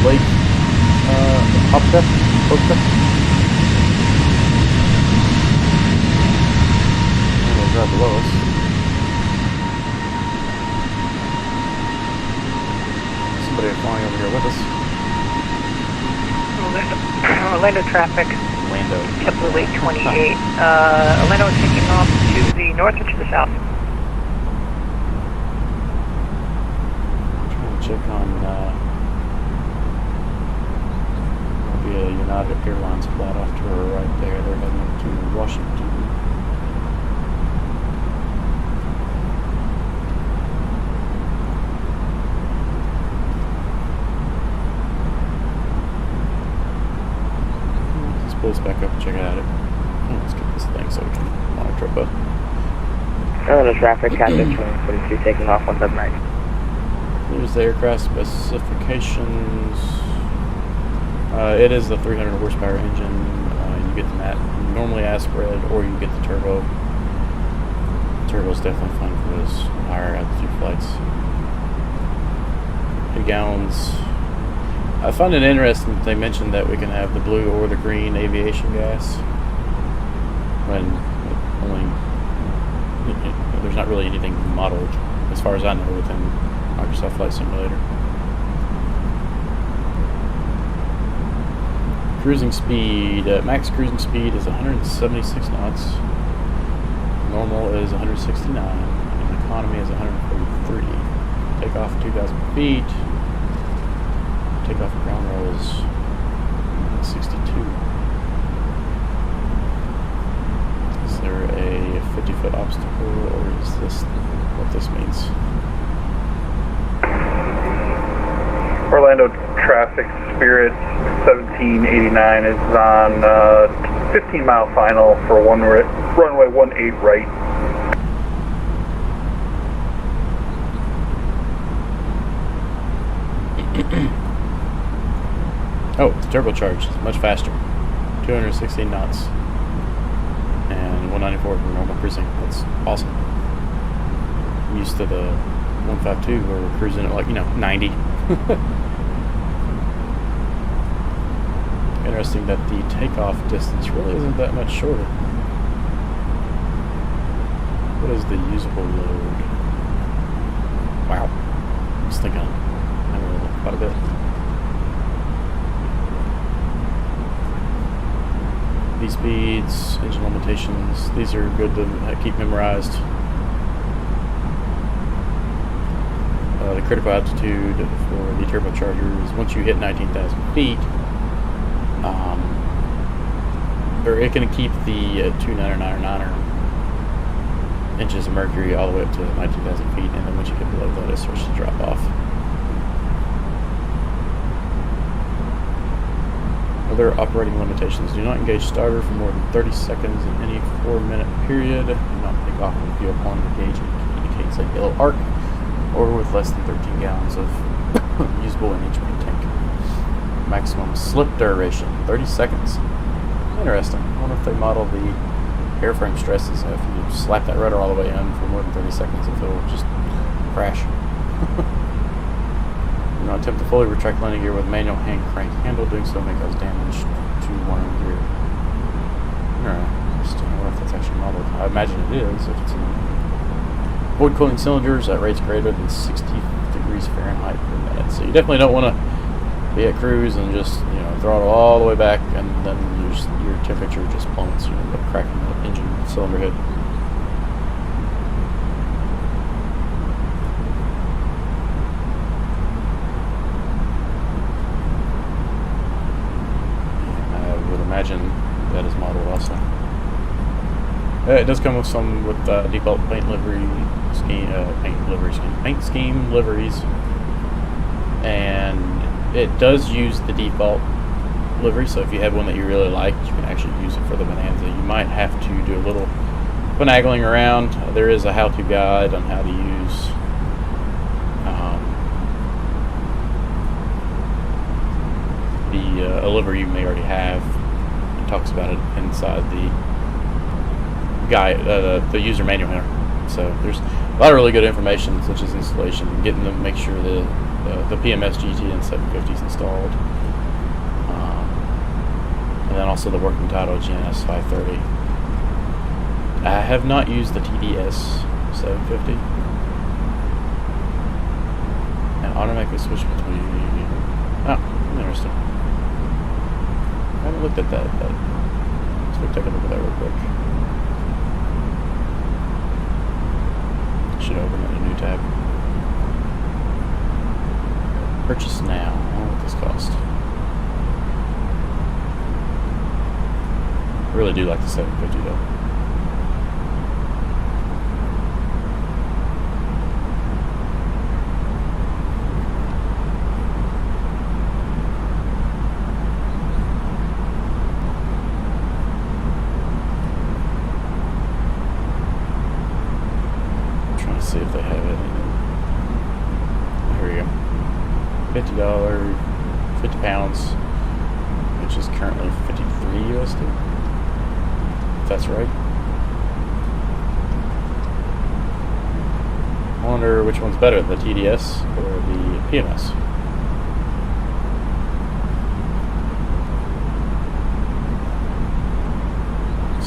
Lake Hopka. And we'll drive below us. Somebody flying over here with us. Orlando traffic. Orlando. JetBlue 828. Orlando is taking off to the north or to the south? I'm trying to check on a United Airlines flight off to her right there. They're heading to Washington. Let's pull this back up and check it out. Let's get this thing so we can monitor both. Orlando traffic, Cactus 142 taking off 17 right. Here's the aircraft specifications. It is the 300 horsepower engine. You get the normally aspirated, or you get the turbo. The turbo is definitely fun for those higher altitude flights. 2 gallons. I find it interesting that they mentioned that we can have the blue or the green aviation gas when there's not really anything modeled, as far as I know, within Microsoft Flight Simulator. Cruising speed, max cruising speed is 176 knots. Normal is 169, and economy is 143. Takeoff 2,000 feet. Takeoff ground roll is 162. Is there a 50-foot obstacle, or is this what this means? Orlando traffic, Spirit 1789 is on 15-mile final for runway 18 right. Oh, it's turbocharged. It's much faster. 216 knots. And 194 for normal cruising. That's awesome. I'm used to the 152 where we're cruising at 90. Interesting that the takeoff distance really isn't that much shorter. What is the usable load? Wow. I was thinking quite a bit. V-speeds, engine limitations, these are good to keep memorized. The critical altitude for the turbochargers, once you hit 19,000 feet, or it can keep the 2999er inches of mercury all the way up to 19,000 feet, and then once you get below that, it starts to drop off. Other operating limitations: do not engage starter for more than 30 seconds in any 4-minute period. Do not take off when fuel pump gauge indicates a yellow arc, or with less than 13 gallons of usable in each main tank. Maximum slip duration, 30 seconds. Interesting. I wonder if they model the airframe stresses. If you slap that rudder all the way in for more than 30 seconds, if it'll just crash. Attempt to fully retract landing gear with manual hand crank handle. Doing so may cause damage to one gear. Interesting. I wonder if that's actually modeled. I imagine it is. If it's in void cooling cylinders at rates greater than 60 degrees Fahrenheit per minute. So you definitely don't want to be at cruise and just throttle all the way back, and then your temperature just plummets. You end up cracking the engine cylinder head. Imagine that is modeled also. It does come with some default paint scheme liveries, and it does use the default livery. So if you have one that you really like, you can actually use it for the Bonanza. You might have to do a little finagling around. There is a how-to guide on how to use a livery you may already have. Talks about it inside the guide, the user manual here. So there's a lot of really good information, such as installation, getting them, make sure the PMS GTN 750 is installed, and then also the working title GNS 530. I have not used the TDS 750, and automatically switch between. Oh, interesting. I haven't looked at that. So we'll take a look at that real quick. Should open in a new tab. Purchase now. I wonder what this cost. I really do like the 750 though. See if they have it. Here we go. $50, 50 pounds, which is currently 53 USD. If that's right. I wonder which one's better, the TDS or the PMS.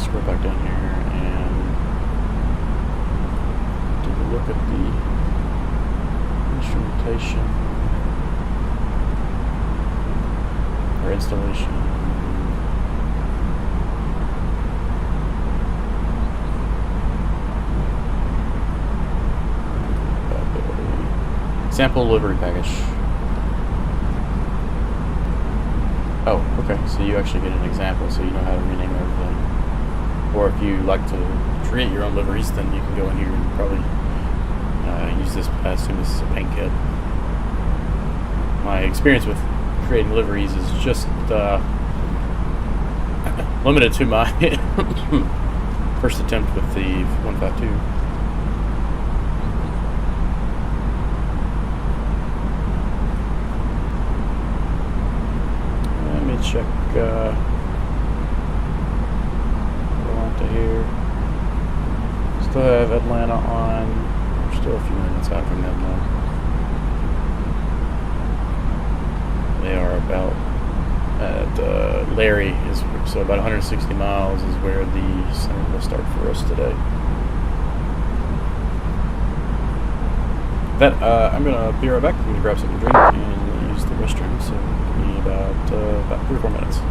Scroll back down here. Look at the instrumentation or installation. Sample livery package. Oh, okay. So you actually get an example, so you know how to rename everything. Or if you like to create your own liveries, then you can go in here and probably use this. I assume this is a paint kit. My experience with creating liveries is just limited to my first attempt with the 152. Let me check. Go on to here. Still have Atlanta on. Still a few minutes out from them though. They are about at Larry is so about 160 miles is where the center will start for us today. I'm gonna be right back. I'm gonna grab something to drink and use the restroom. So give me about 3 or 4 minutes.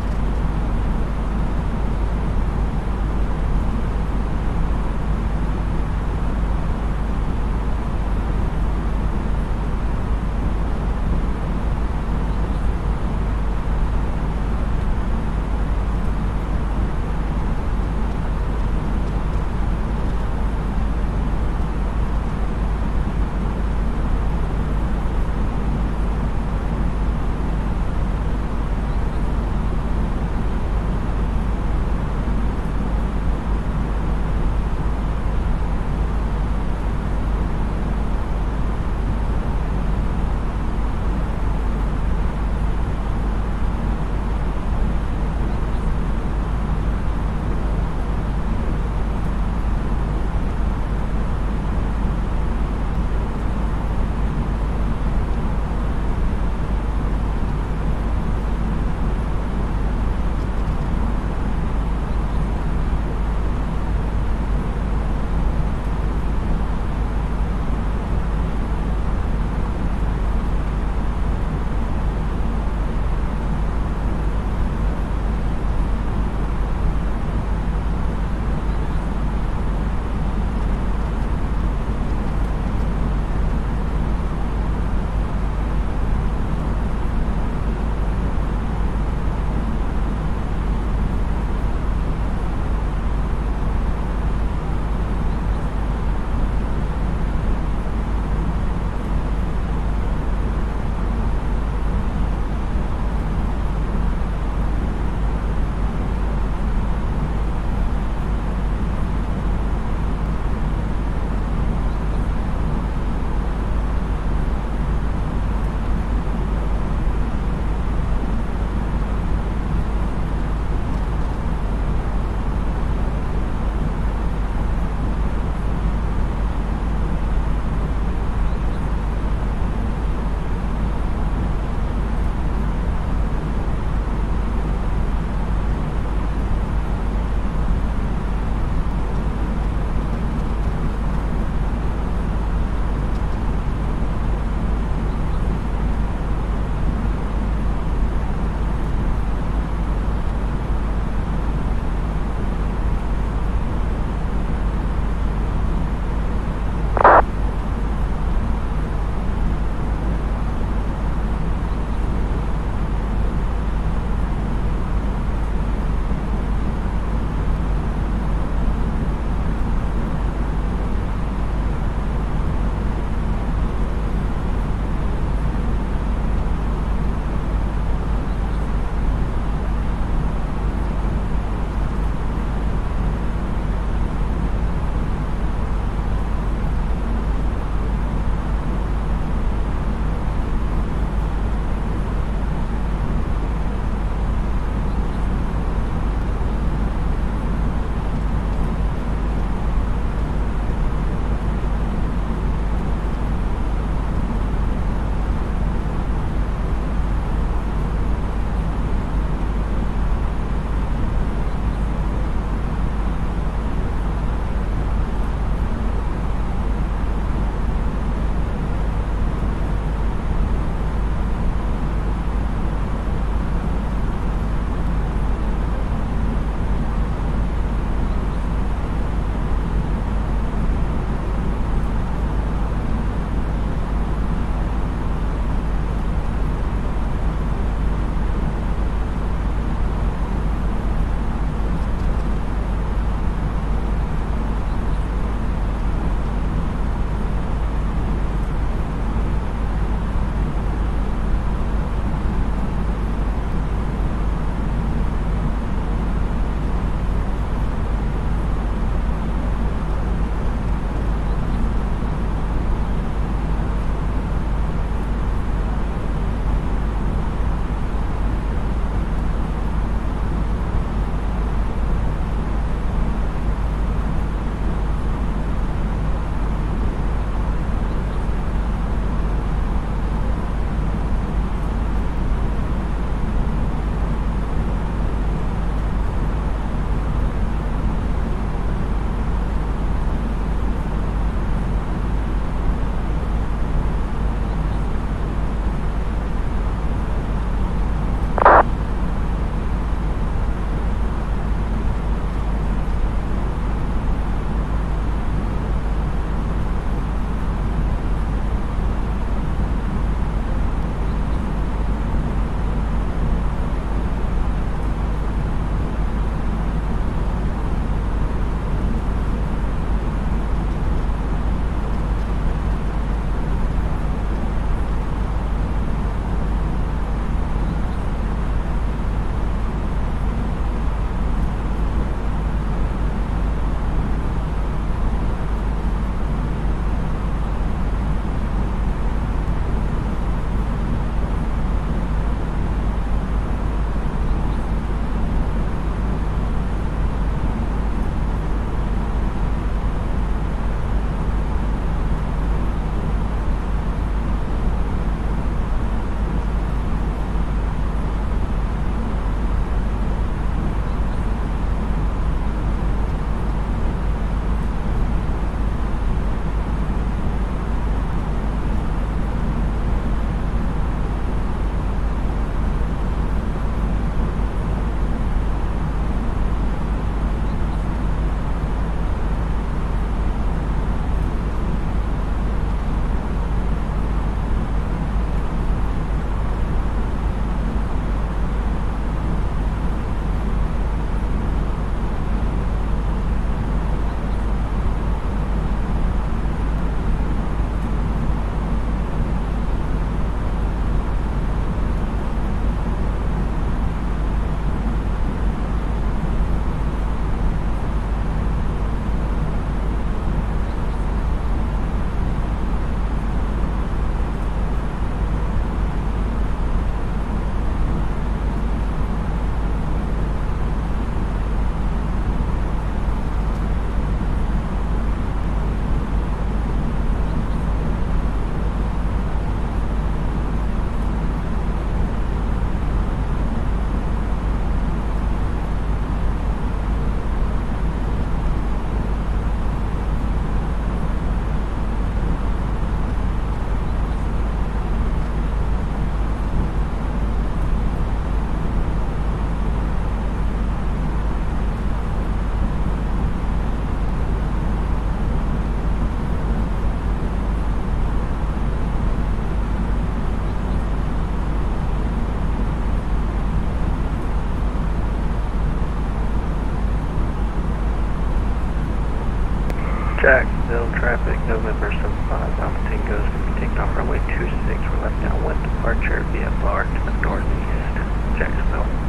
Jacksonville traffic, November 75, Alpha Tango is going to be taking off runway 26. We're left downwind departure via bar to the northeast, Jacksonville.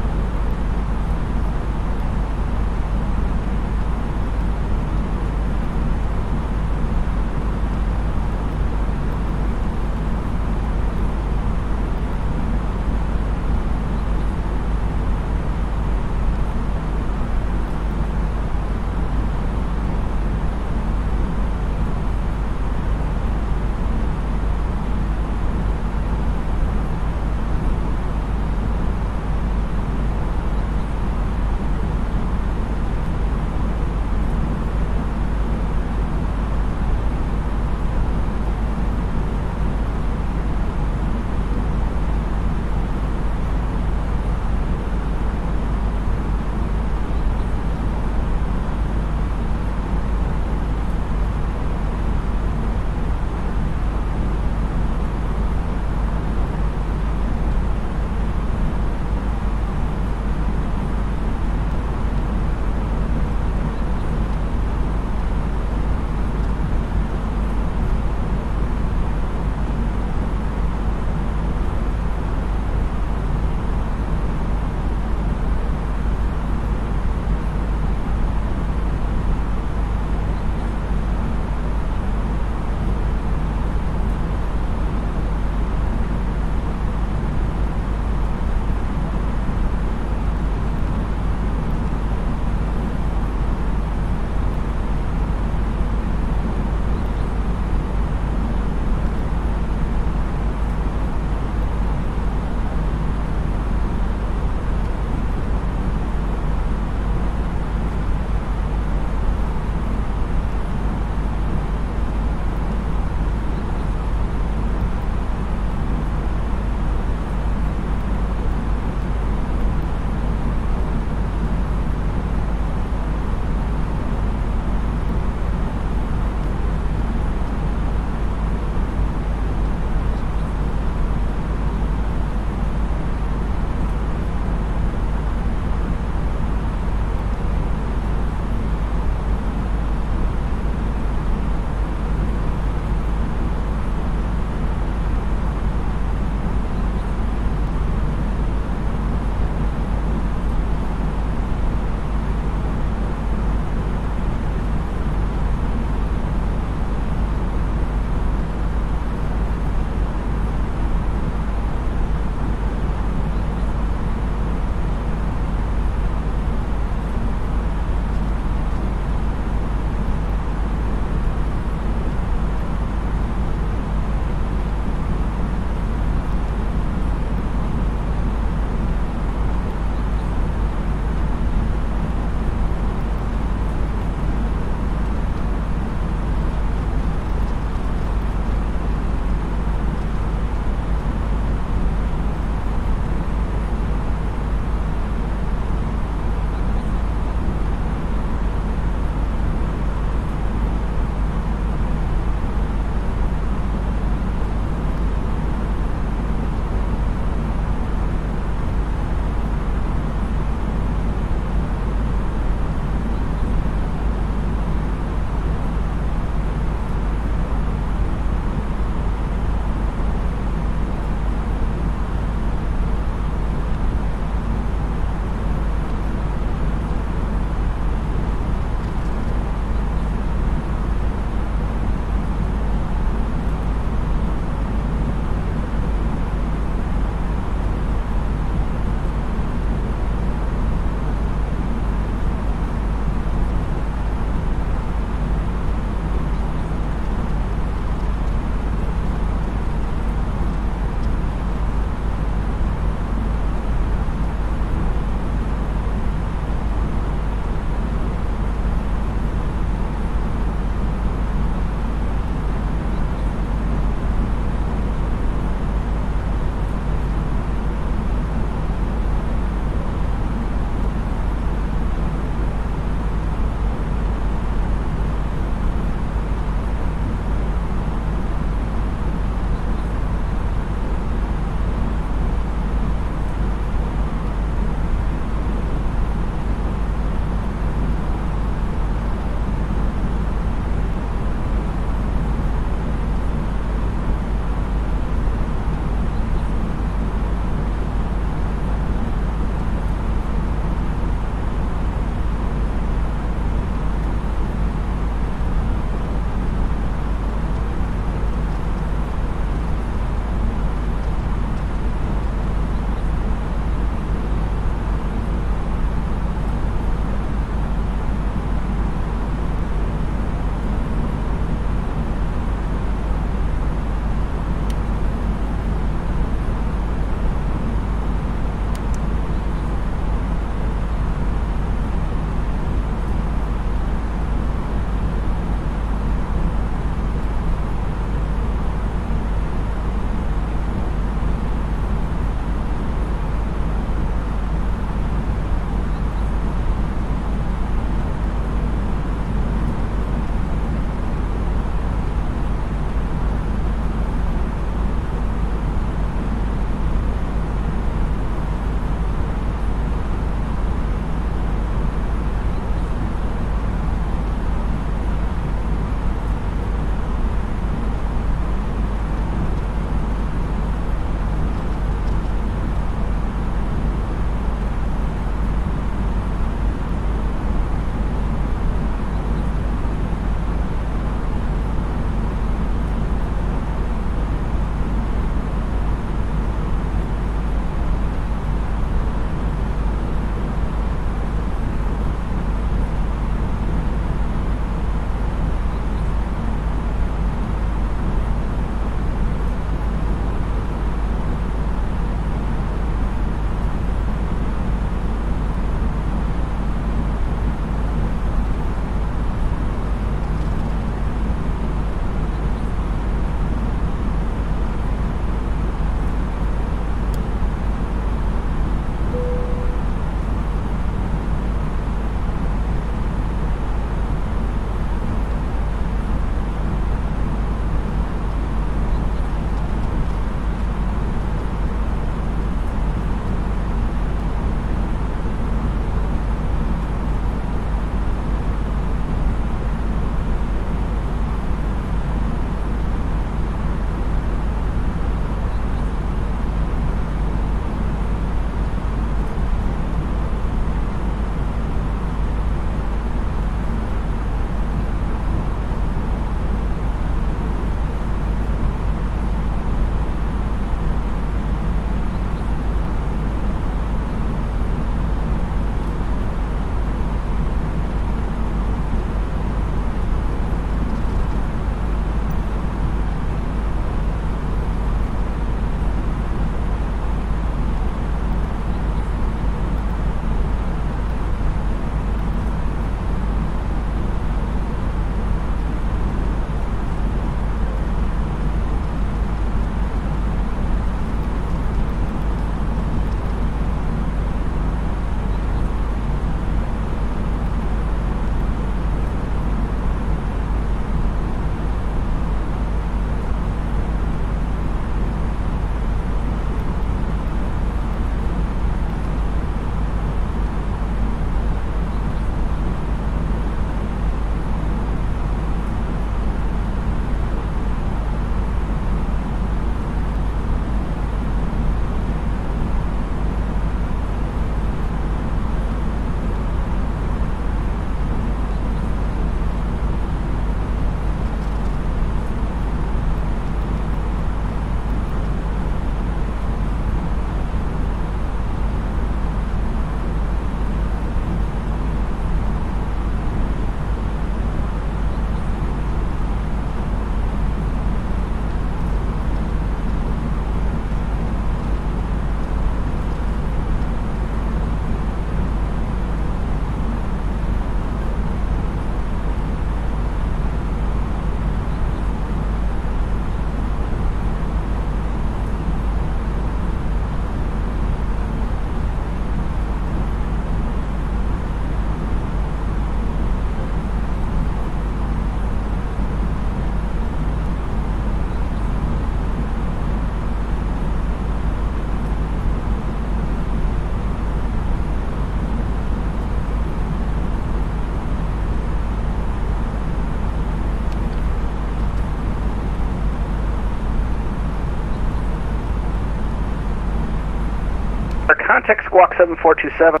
Contact Squawk 7427.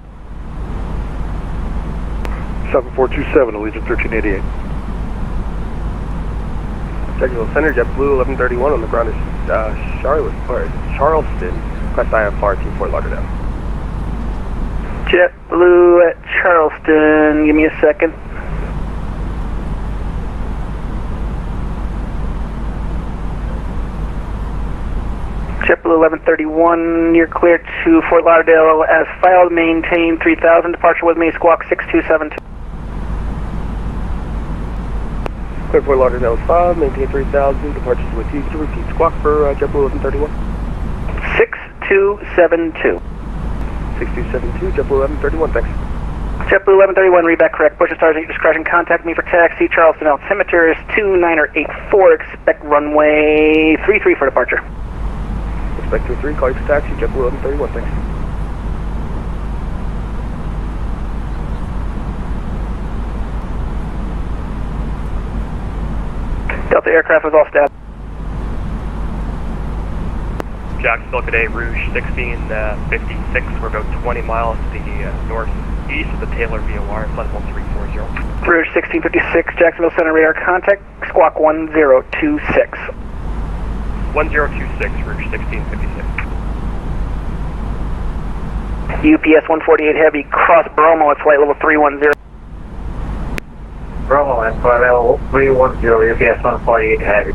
7427, Allegiant 1388. Jacksonville Center, JetBlue 1131 on the ground is Charleston. Request IFR to Fort Lauderdale. JetBlue at Charleston, give me a second. JetBlue 1131, you're clear to Fort Lauderdale as filed, maintain 3000, departure with me, Squawk 6272. Clear Fort Lauderdale is filed, maintain 3000, departures with you. Could you repeat Squawk for JetBlue 1131? 6272. 6272, JetBlue 1131, thanks. JetBlue 1131, read back correct. Push stars at your discretion. Contact me for taxi. Charleston altimeter is 2984. Expect runway 33 for departure. Expect 33, call you for taxi, JetBlue 1131, thanks. Delta aircraft was all staff. Jacksonville today, Rouge 1656. We're about 20 miles to the northeast of the Taylor VOR, flight level 340. Rouge 1656, Jacksonville Center radar contact, Squawk 1026. 1026, Rouge 1656. UPS 148 Heavy, cross Bromo at flight level 310. Bravo, and flight level 310, UPS 148 Heavy.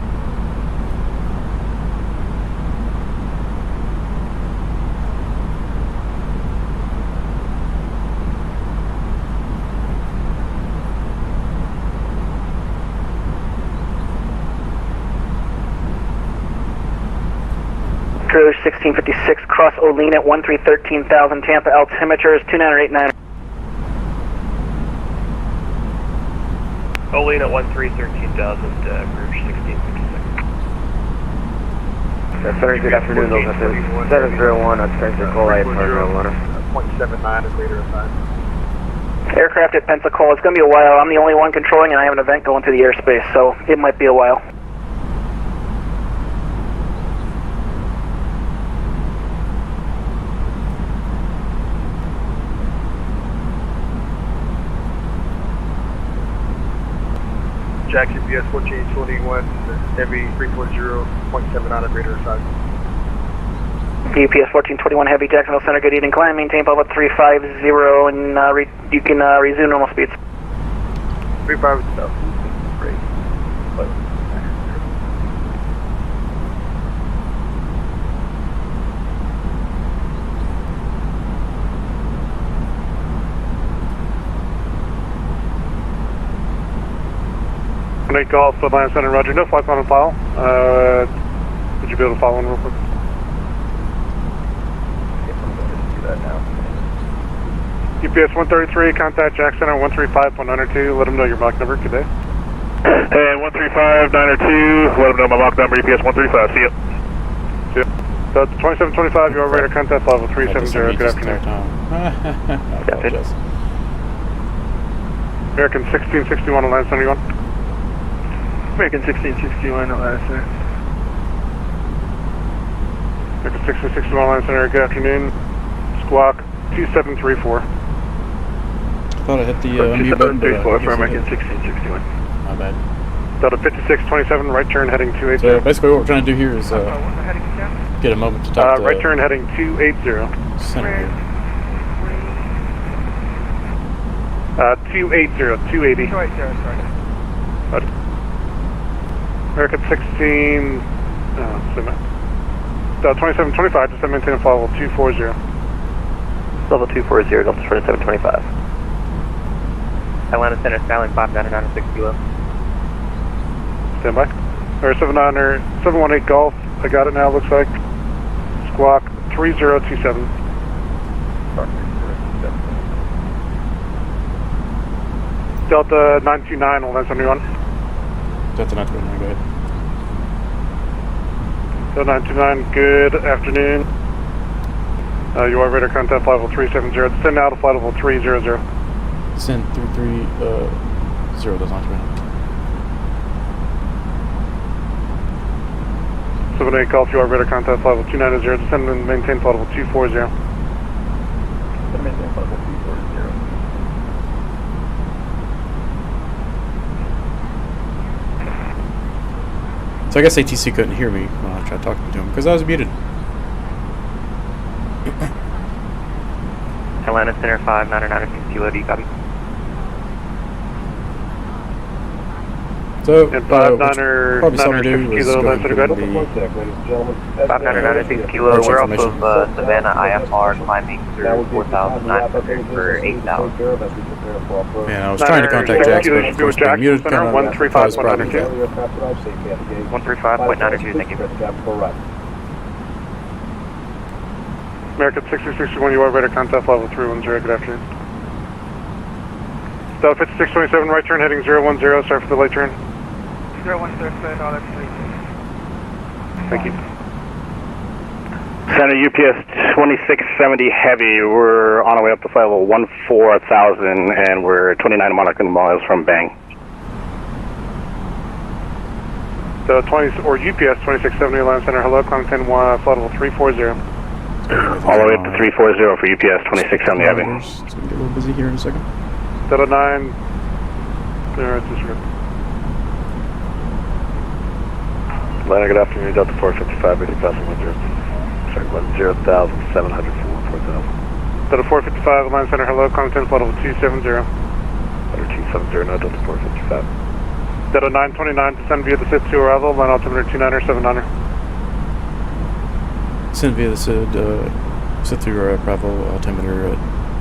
Rouge 1656, cross Olena at 1313,000, Tampa altimeter is 2989. Olena 1313,000, Rouge 1656. Center, good afternoon, those are 701, that's Pensacola, Atlanta. 0.79 is later assigned. Aircraft at Pensacola, it's going to be a while. I'm the only one controlling and I have an event going through the airspace, so it might be a while. Jack UPS 1421, Heavy 340.7 out of radar side. UPS 1421 Heavy, Jacksonville Center, good evening. Climb, maintain level 350, and you can resume normal speeds. 350 stuff. Great. Make Golf, Atlanta Center, Roger. No flight plan on file. Would you be able to follow in real quick? Do that now. UPS 133, contact Jack Center 135.902. Let them know your block number. Good day. Hey, 135.902. Let them know my block number. UPS 135. See you. See you. So 2725, your radar contact level 370. Good afternoon. American 1661, Atlanta Center, you on? American 1661, Atlanta Center. American 1661, Atlanta Center, good afternoon. Squawk 2734. I thought I hit the mute button, but 2734 for American 1661. my bad. Delta 5627, right turn heading 280. So basically what we're trying to do here is get a moment to talk to... right turn heading 280. Center. 280, 280. 280, sorry. American 16, Delta 2725, just maintain a flight level 240. Level 240, Delta 2725. Atlanta Center, Skyline 599 kilo. Stand by. Or 718 Golf, I got it now, looks like. Squawk 3027. Delta 929, Atlanta 71. Delta 929, go ahead. Delta 929, good afternoon. You are radar contact flight level 370. Descend now to flight level 300. Send 330, Delta 929. 78 Golf, you are radar contact flight level 290. Descend and maintain flight level 240. maintain flight level 340. So I guess ATC couldn't hear me when I tried talking to him because I was muted. Atlanta Center 599 Kilo, do you copy? So, And what 59er, you probably saw me do was Kilo, go Atlanta ahead Center, and go be 599 Kilo, Approach we're off information. of Savannah IFR climbing through 4,900 for 8,000. Man, I was trying to contact Jackson, but of course being muted kind of caused problems with that. 135.92, thank you. American 6061, you are radar contact level 310, good afternoon. Delta 5627, right turn heading 010, sorry for the late turn. 010, clear, all that's free. Thank you. Center UPS 2670 Heavy, we're on our way up to flight level 14,000 and we're 29 nautical miles from Bang. The UPS 2670 Atlanta Center, hello, climb 10, flight level 340. All the way up to 340 for UPS 2670 Heavy. It's going to get a little busy here in a second. Delta 9, clear, it's just Atlanta, good afternoon. Delta 455, 80,000, 10,700 for 4,000. Delta 455, Atlanta Center, hello, climb 10, flight level 270. Letter 270, no, Delta 455. Delta 929, descend via the SID to arrival, line altimeter 29er, 79er. Send via the SID, sit through Bravo altimeter at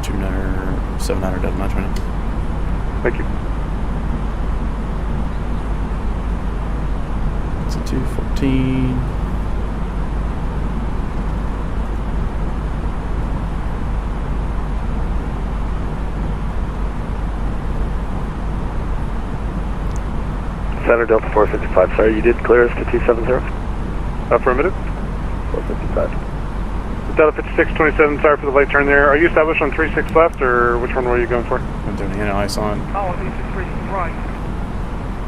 29er, 700, Delta 920. Thank you. It's a 214. Center Delta 455, sorry, you did clear us to 270? Affirmative. 455. Delta 5627, sorry for the late turn there. Are you established on 36 left, or which one were you going for? I'm doing an ice on. Oh, this is pretty right.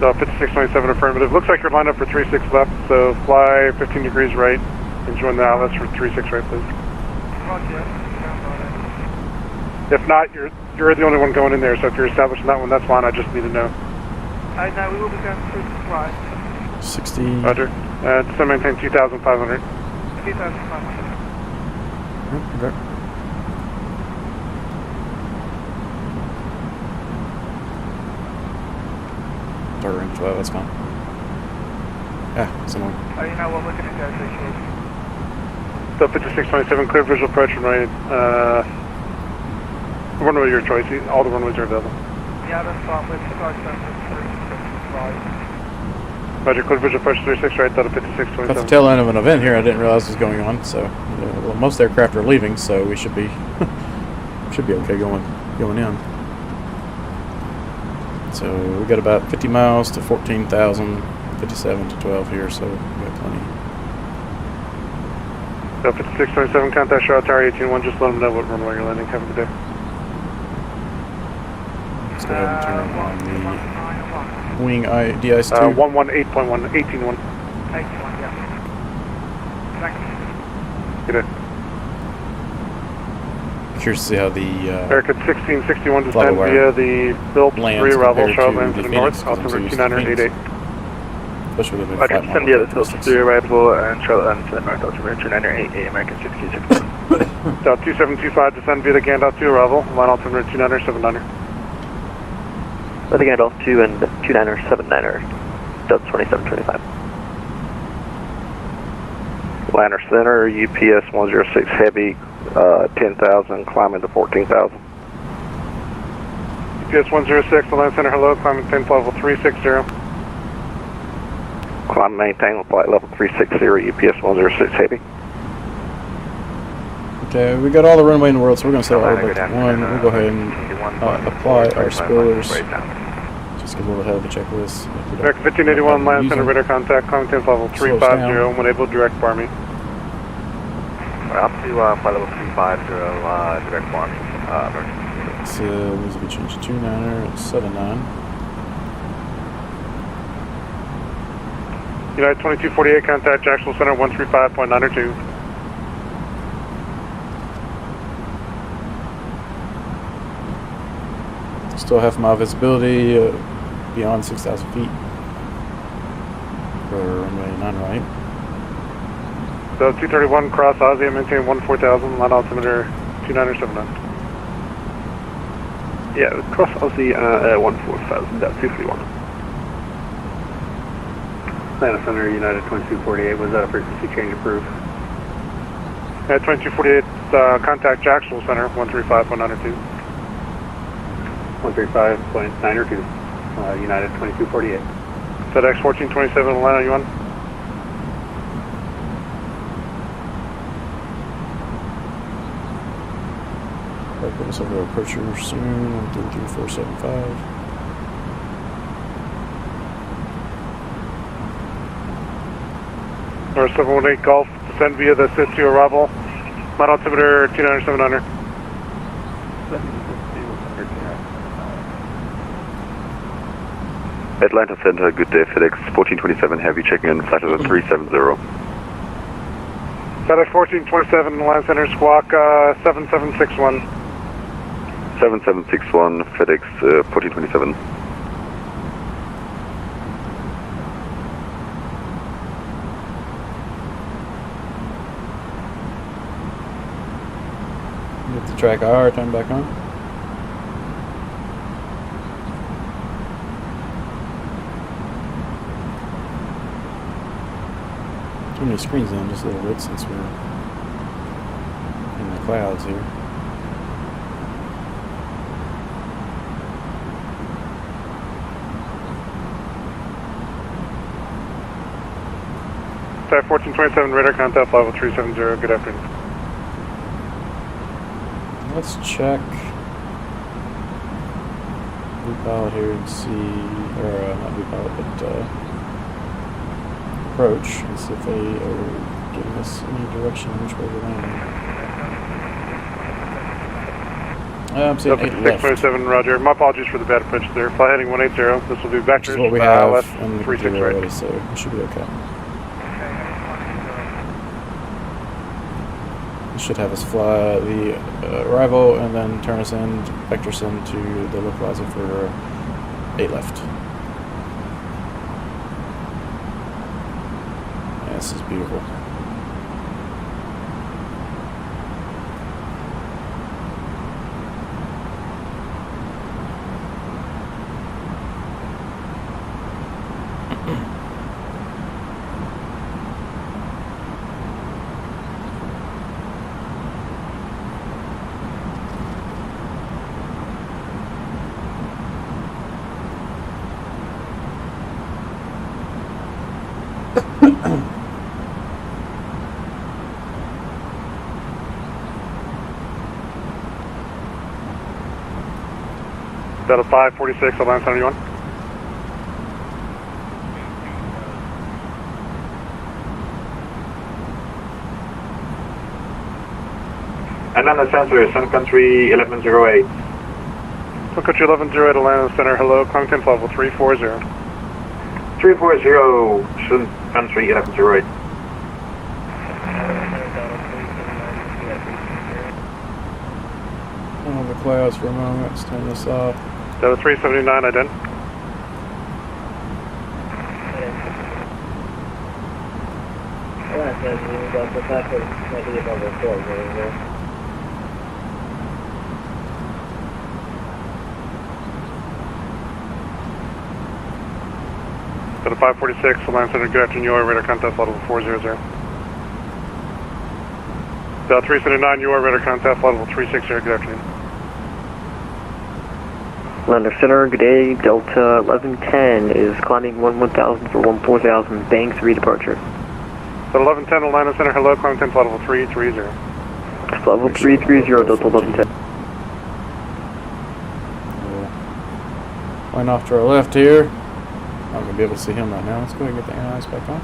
Delta 5627, affirmative. Looks like you're lined up for 36 left, so fly 15 degrees right and join the outlets for 36 right, please. Roger. If not, you're the only one going in there, so if you're established in that one, that's fine. I just need to know. No, we will be going through the right. 60. Roger. Descend maintain 2,500. 2,500. Okay. Start range 12, that's fine. Yeah, someone. Oh, you know what, we're going to go through short. Delta 5627, clear visual approach and right. Runway your choice. All the runways are available. Yeah, that's fine. We're supposed to go through 35. Roger, clear visual approach 36 right, Delta 5627. At the tail end of an event here, I didn't realize was going on. So, well, most aircraft are leaving, so we should be okay going in. So we got about 50 miles to 14,000, 57 to 12 here, so we got plenty. Delta 5627, contact Charlotte Tower 18-1. Just let them know what runway you're landing. Have a good day. Let's go ahead and turn on the wing de-ice 2. 118.1, 18-1. 81, yeah. Thank you. Good day. Curious to see how the American 1661 descend FlyByWire via the Phillips lands 3 arrival, compared Charlotte to lands the to the north, Phoenix, 'cause I'm so altimeter used to the 29er 88. especially with the I can flight send model the other Phillips distance. 3 arrival and Charlotte lands to the north, altimeter 29er 88, American 1661. Delta 2725 descend via the Gandalf 2 arrival, line altimeter 29er 79er. Let the Gandalf 2 and 29er 79er, Delta 2725. Atlanta Center, UPS 106 Heavy, 10,000, climbing to 14,000. UPS 106, Atlanta Center, hello, climbing 10 flight level 360. Climb maintain flight level 360, UPS 106 Heavy. Okay, we got all the runway in the world, so we're going to set our orbit at 1. We'll go ahead and apply our spoilers. Just get a little ahead of the checklist. American 1581, Atlanta Center, radar contact, climbing 10 flight level 350, when able, direct bar me. Up to flight level 350, direct bar me. So, this will be changed to 29er, 79. United 2248, contact Jacksonville Center 135.902. Still have my visibility beyond 6,000 feet for runway 9 right. So 231 cross Aussie, maintain 14,000, line altimeter 2979. Yeah, cross Aussie at 14,000, that's 231. Atlanta Center, United 2248, was that a frequency change approved? At 2248, contact Jacksonville Center, 135.902. 135.902, United 2248. FedEx 1427, Atlanta, you on? Put us over approacher soon, 133.475. Or 718 Golf, descend via the assist to arrival, line altimeter 29700. Atlanta Center, good day, FedEx 1427 Heavy, checking in, flight level 370. FedEx 1427, Atlanta Center, squawk 7761. 7761, FedEx 1427. Get the Trackir, turn back on. Turn the screens down just a little bit since we're in the clouds here. Type 1427, radar contact level 370, good afternoon. Let's check VPilot here and see, or not VPilot, but approach and see if they are giving us any direction on which way we're landing. I'm seeing 8 left. 627, roger. My apologies for the bad approach there. Fly heading 180. This will be Which vectors is what we have left in the 36 computer right. already, so we should be okay. It should have us fly the arrival and then turn us in, vector send to the localizer for 8 left. Yeah, this is beautiful. Delta 546, Atlanta Center, you on? Atlanta Center, Sun Country 1108. Sun Country 1108, Atlanta Center, hello, climb 10 level 340. 340, Sun Country 1108. On the clouds for a moment, let's turn this off. Delta 379, ident. Delta 546, Atlanta Center, good afternoon, UR radar contact level 400. Delta 379, UR radar contact level 360, good afternoon. Atlanta Center, good day. Delta 1110 is climbing 1000 for 14,000, bang 3 departure. Delta 1110, Atlanta Center, hello, climb 10 level 330. Level 330, Delta 1110. Line off to our left here. I'm going to be able to see him right now. Let's go ahead and get the analyze back on.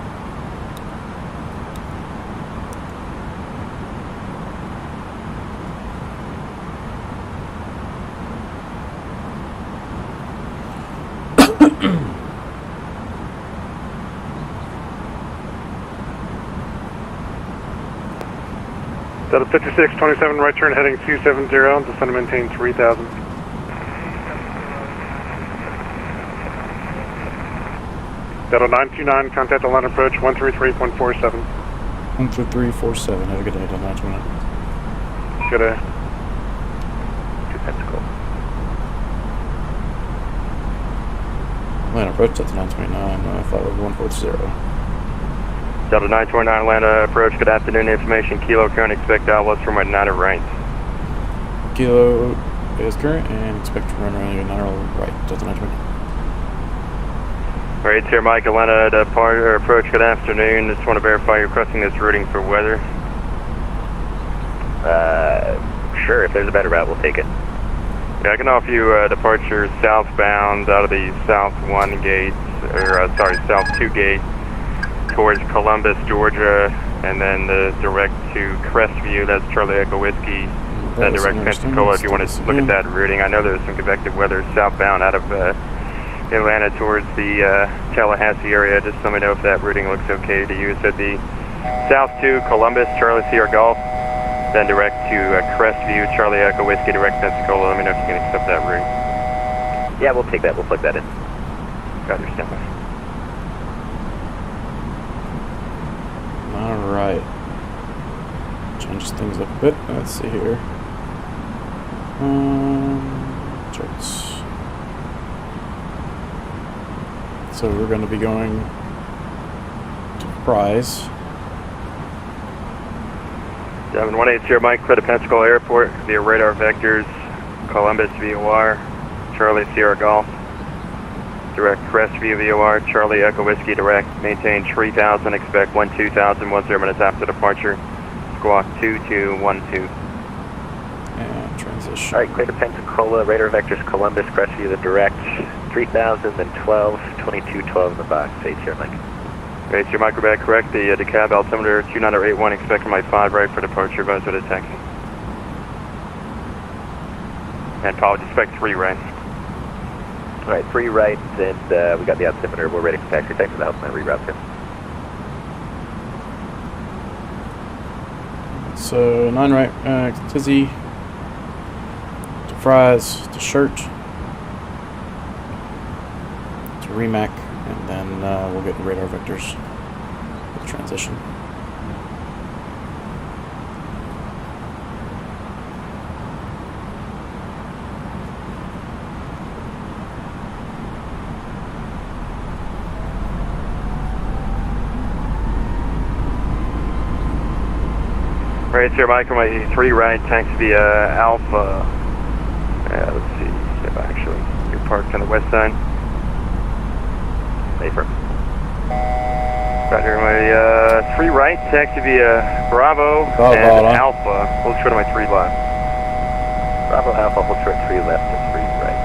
Delta 5627, right turn heading 270, descend and maintain 3000. Delta 929, contact Atlanta approach 133.47. 13347. Have a good day, Delta 929. Good day. 2 Pensacola. Atlanta approach, Delta 929, flight level 140. Delta 929 Atlanta approach, good afternoon. Information, Kilo current, expect outlets from right right. Kilo is current and expect to run around 9 right, Delta 929. Alright, here Mike, Atlanta departure approach, good afternoon. Just want to verify you're requesting this routing for weather. Sure, if there's a better route, we'll take it. Yeah, I can offer you departure southbound out of the South 1 gate, or South 2 gate towards Columbus, Georgia, and then the direct to Crestview, that's Charlie Echo Whiskey, then direct Pensacola if you want to look at that routing. I know there's some convective weather southbound out of Atlanta towards the Tallahassee area. Just let me know if that routing looks okay to you. So the South 2, Columbus, Charlie Sierra Golf, then direct to Crestview, Charlie Echo Whiskey, direct Pensacola. Let me know if you can accept that route. Yeah, we'll take that. We'll plug that in. Got your standby. Alright. Changes things up a bit. Let's see here. Charts. So we're going to be going to Prize. 7180 Mike, clear to Pensacola Airport via radar vectors, Columbus VOR, Charlie Sierra Golf, direct Crestview VOR, Charlie Echo Whiskey direct, maintain 3000, expect 2000, 10 minutes after departure, squawk 2212. And transition. Alright, clear to Pensacola, radar vectors, Columbus, Crestview, the direct, 3000, then 2212 in the box, ATR Mike. Okay, so your microbat correct, the decab altimeter 2981, expecting my 5 right for departure, advise with a taxi. And Paul, expect 3 right. Alright, 3 right, and we got the altimeter, we're ready for taxi, thanks for the help, and reroute him. So 9 right, Tizzy, to Fries, to Shirt, to Remac, and then we'll get the radar vectors for the transition. Right, here, Mike, my 3 right, taxi via Alpha. Let's see, if actually, you're parked on the west side. Safer. Right here, my 3 right, taxi via Bravo and Alpha. Hold short of my 3 left. Bravo Alpha, hold short 3 left and 3 right.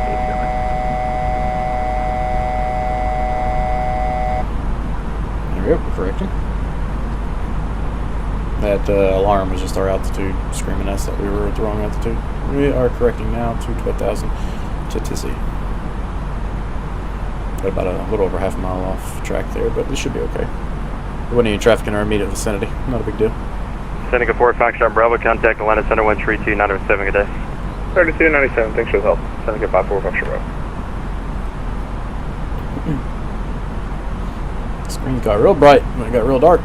There we go, correcting. That alarm was just our altitude screaming at us that we were at the wrong altitude. We are correcting now to 12,000 to Tizzy. Got about a little over half a mile off track there, but this should be okay. There wasn't any traffic in our immediate vicinity. Not a big deal. Sending a 4 Foxtrot Bravo, contact Atlanta Center 132-907, good day. 3297, thanks for the help. Sending a 5-4 Foxtrot Bravo. Screen got real bright when it got real dark.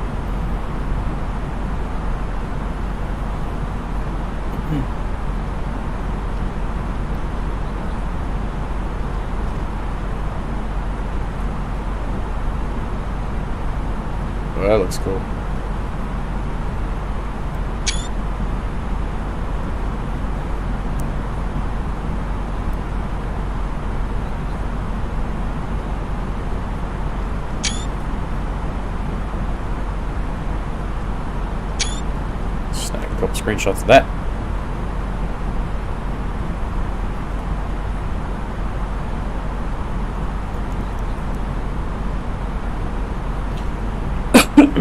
Oh, that looks cool. Snag a couple screenshots of that.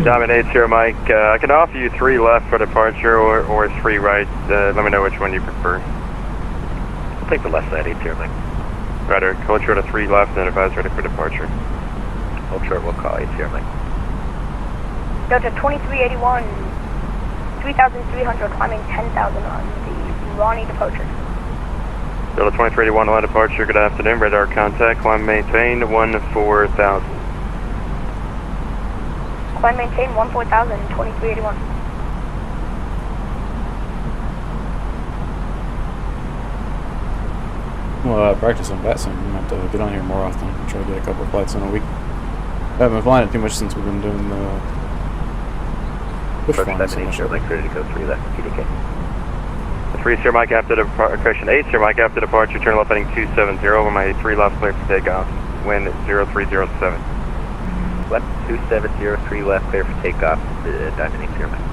Diamond 80 Mike, I can offer you 3 left for departure or 3 right. Let me know which one you prefer. I'll take the left side, 80 Mike. Right, hold short of 3 left and advise ready for departure. Hold short, we'll call 80 Mike. Delta 2381, 3,300, climbing 10,000 on the Ronnie departure. Delta 2381 line departure, good afternoon, radar contact, climb maintained 14,000. Climb maintain 14,000, 2381. Well, I practice on Vatsim. I'm going to have to get on here more often. Try to get a couple of flights in a week. I haven't been flying it too much since we've been doing the push flying so much. Like ready to go 3 left, PDK. 3 Sierra Mike after correction 8 Sierra Mike after departure, turn left heading 270 over my 3 left clear for takeoff, wind 0307. Left 270, 3 left clear for takeoff, Diamond 8 Sierra Mike.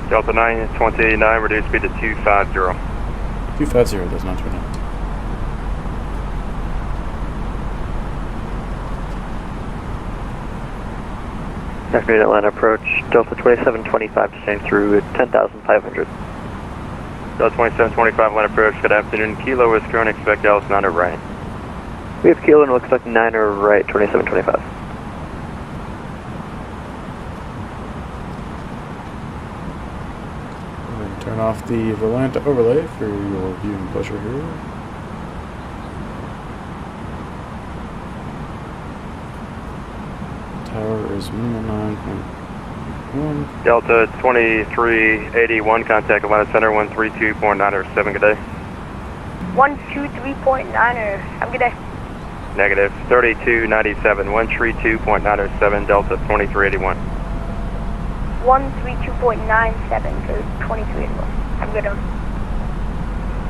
Delta 9, 2089, reduce speed to 250. 250, does not turn up. Afternoon Atlanta approach, Delta 2725 descending through 10,500. Delta 2725, Atlanta approach, good afternoon. Kilo is current, expect Alice 9 right. We have Kilo and looks like 9 right, 2725. Turn off the Volanta overlay for your viewing pleasure here. Tower is minimum 9.1. Delta 2381, contact Atlanta Center 132.907, good day. 123.9er, have a good day. Negative 3297, 132.907, Delta 2381. 132.97 for 2381. Have a good one.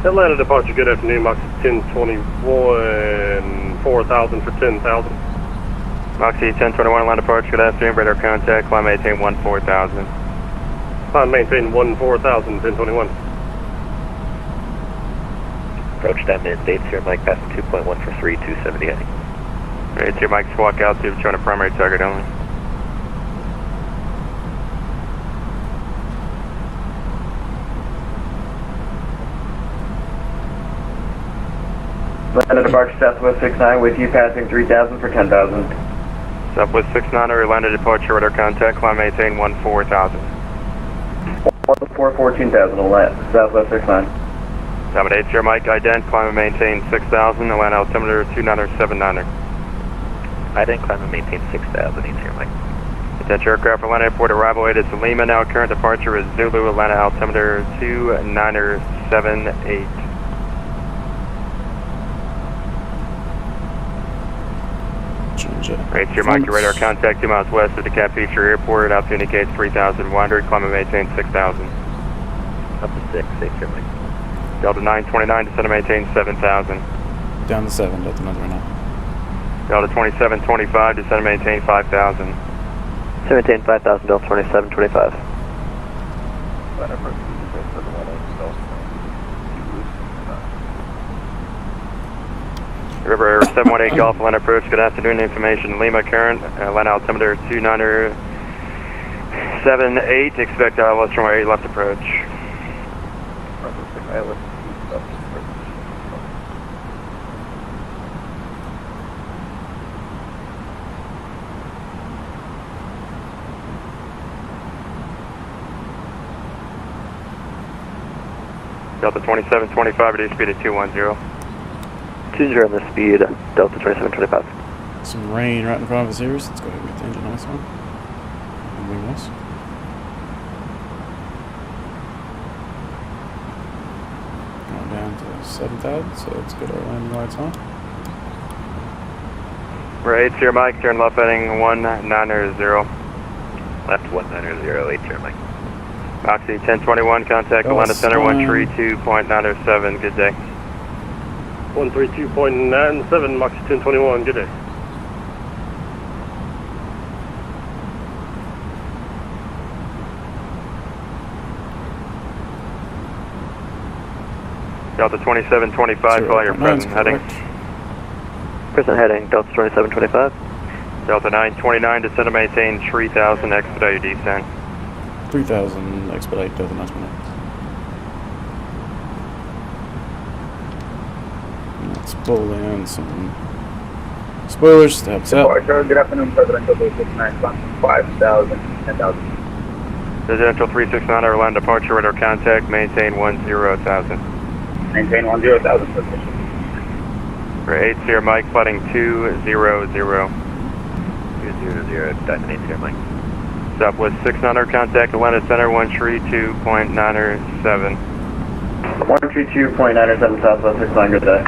Atlanta departure, good afternoon, Moxie 1021, 4,000 for 10,000. Moxie 1021, Atlanta departure, good afternoon, radar contact, climb maintain 14,000. Climb maintain 14,000, 1021. Approach Diamond 8 Sierra Mike, passing 2.1 for 3, 270 heading. 8 Sierra Mike, squawk out, see if showing a primary target only. Atlanta departure Southwest 69 with you passing 3,000 for 10,000. Southwest 69 or Atlanta departure, radar contact, climb maintain 14,000. 14,000 Southwest 69. Diamond 8 Sierra Mike, ident, climb and maintain 6,000, Atlanta altimeter 2979er. Ident, climb and maintain 6,000, 8 Sierra Mike. Attention aircraft, Atlanta Airport arrival weight is Lima, now current departure is Zulu, Atlanta altimeter 2978. Right, Sierra Mike, your radar contact 2 miles west of the Cap Feature Airport, altitude indicates 3,100, climb and maintain 6,000. Up to 6, 8 Sierra Mike. Delta 929, descend and maintain 7,000. Down to 7, Delta 929. Delta 2725, descend and maintain 5,000. Maintain 5,000, Delta 2725. River Air 718 Golf, Atlanta approach, good afternoon, information, Lima current, Atlanta altimeter 2978, expect ILS from 8 left approach. Delta 2725, reduce speed at 210. 20 on the speed, Delta 2725. Some rain right in front of us here, so let's go ahead and get the engine lights on. And wing this. Going down to 7,000, so let's get our landing lights on. Right, Sierra Mike, turn left heading 190. Left 190, 8 Sierra Mike. Moxie 1021, contact Atlanta Center 132.907, good day. 132.97, Moxie 1021, good day. Delta 2725, follow your present heading. Present heading, Delta 2725. Delta 929, descend and maintain 3,000, expedite your descent. 3,000, expedite Delta 929. Let's pull in some spoilers to help us out. Good afternoon, President. 5,000, 10,000. Residential 369, our line departure, radar contact, maintain 10,000. Maintain 10,000 position. For 80 Mike, flooding 200. 200, Diamond 80 Mike. Southwest 600, contact Atlanta Center 132.97. 132.97 Southwest 600, good day.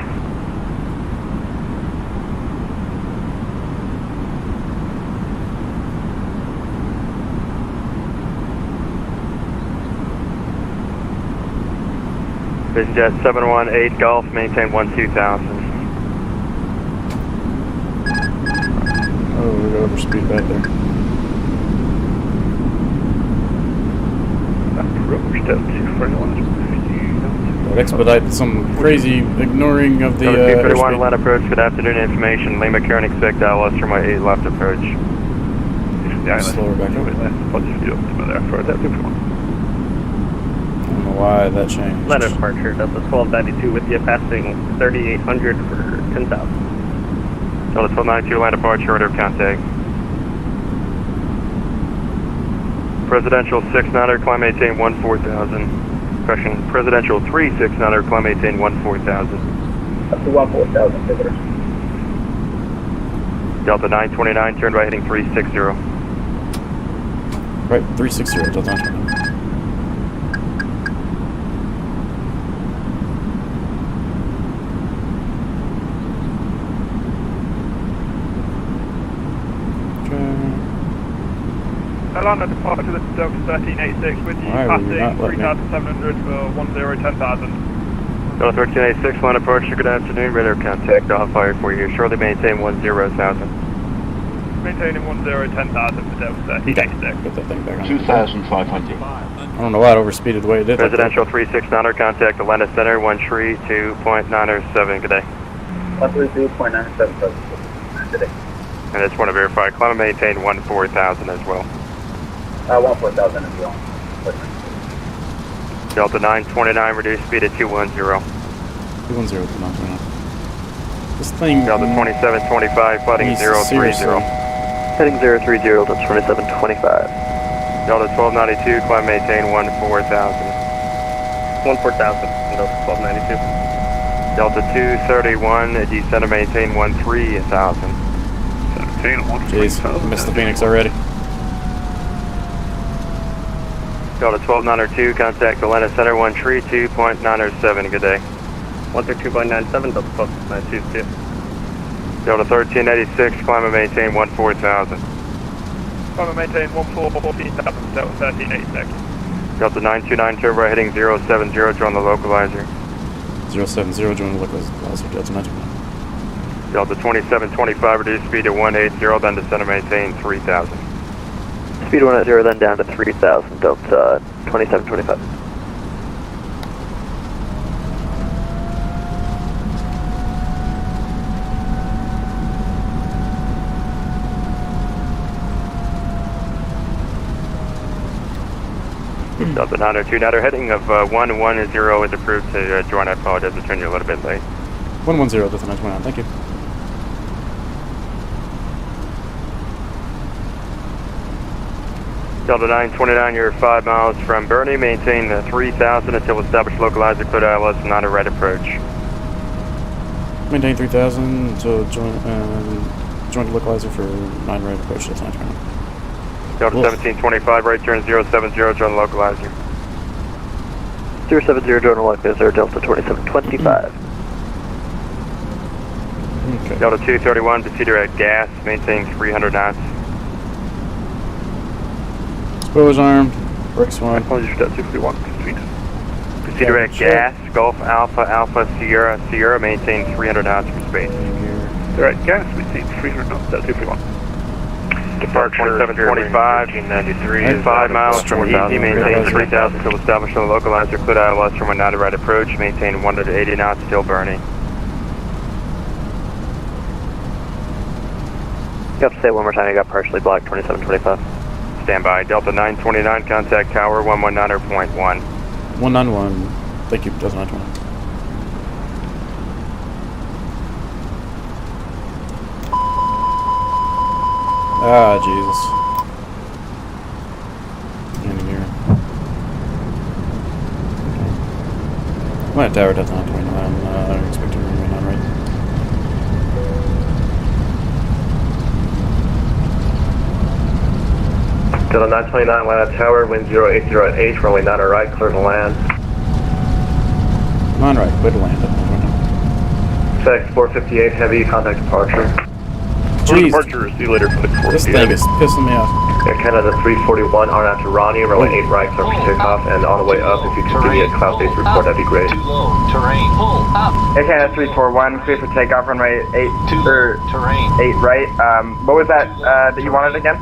Vision Jet 718 Golf, maintain 12,000. Oh, we got overspeed back there. That expedited some crazy ignoring of the 231 Atlanta approach, good afternoon information. Lima Koenig 6, Dallas, runway 8 left approach. Slower back up. I don't know why that changed. Atlanta departure, Delta 1292 with you, passing 3,800 for 10,000. Delta 1292 Atlanta departure, order of contact. Presidential 690, climb maintain 14,000. Correction, Presidential 3690, climb maintain 14,000. Up to 14,000 visitors. Delta 929, turn right heading 360. Right, 360, Delta 929. Atlanta departure to Delta 1386 with you, passing 3,700 for 10,000. Delta 1386, line approach, good afternoon, radar contact, I'll fire for you. Shortly maintain 10,000. Maintaining 10,000 for Delta 1386. Put that thing back on. 2,500. I don't know why it overspeeded the way it did. Residential 369, contact Atlanta Center 132.97, good day. 132.97 good day. And I just want to verify, climb and maintain 14,000 as well. 14,000 as well. Delta 929, reduce speed at 210. 210 to 929. This thing. Delta 2725, flooding 030. Heading 030 to 2725. Delta 1292, climb maintain 14,000. 14,000, Delta 1292. Delta 231, descend and maintain 13,000. Jeez, I missed the Phoenix already. Delta 1292, contact Atlanta Center 132.97, good day. 132.97, Delta 1292. Delta 1386, climb and maintain 14,000. Climb and maintain 14,000, Delta 1386. Delta 929, turbo heading 070, join the localizer. 070, join the localizer, Delta 929. Delta 2725, reduce speed to 180, then descend and maintain 3,000. Speed 180, then down to 3,000, Delta 2725. Delta 902, now heading of 110 is approved to join. I apologize, I turned you a little bit late. 110, Delta 929, thank you. Delta 929, you're 5 miles from Bernie. Maintain 3,000 until established localizer, clear ILS, not a right approach. Maintain 3,000 until join the localizer for 9 right approach, Delta 929. Delta 1725, right turn 070, join the localizer. 070, join the localizer, Delta 2725. Okay. Delta 231, proceed at gas, maintain 300 knots. Spoilers armed, brakes one. Apologies for Delta 231, proceed. Proceed at gas, Golf Alpha, Alpha, Sierra, Sierra, maintain 300 knots for space. Direct gas, maintain 300 knots, Delta 231. Departure 2725, 1993, 5 miles from Easy, maintain 3,000 until established on the localizer, clear ILS from a 90 right approach, maintain 180 knots, still burning. You have to say it one more time, you got partially blocked, 2725. Stand by. Delta 929, contact tower 119.1. 191, thank you, Delta 929. Ah, Jesus. In here. Atlanta Tower, Delta 929, expecting to remain on right. Delta 929, Atlanta Tower, wind 080 at H, runway 9 right, clear to land. On right, clear to land. FedEx 458, heavy, contact departure. Jeez. Departure, see you later, FedEx 458. This thing is pissing me off. Air Canada 341, on out to Ronnie, runway 8 right, clear for takeoff, and on the way up, if you could give me a cloud-based report, that'd be great. Too low. Terrain. Pull up. Air Canada 341, clear for takeoff, runway 8, terrain. 8 right. What was that that you wanted again?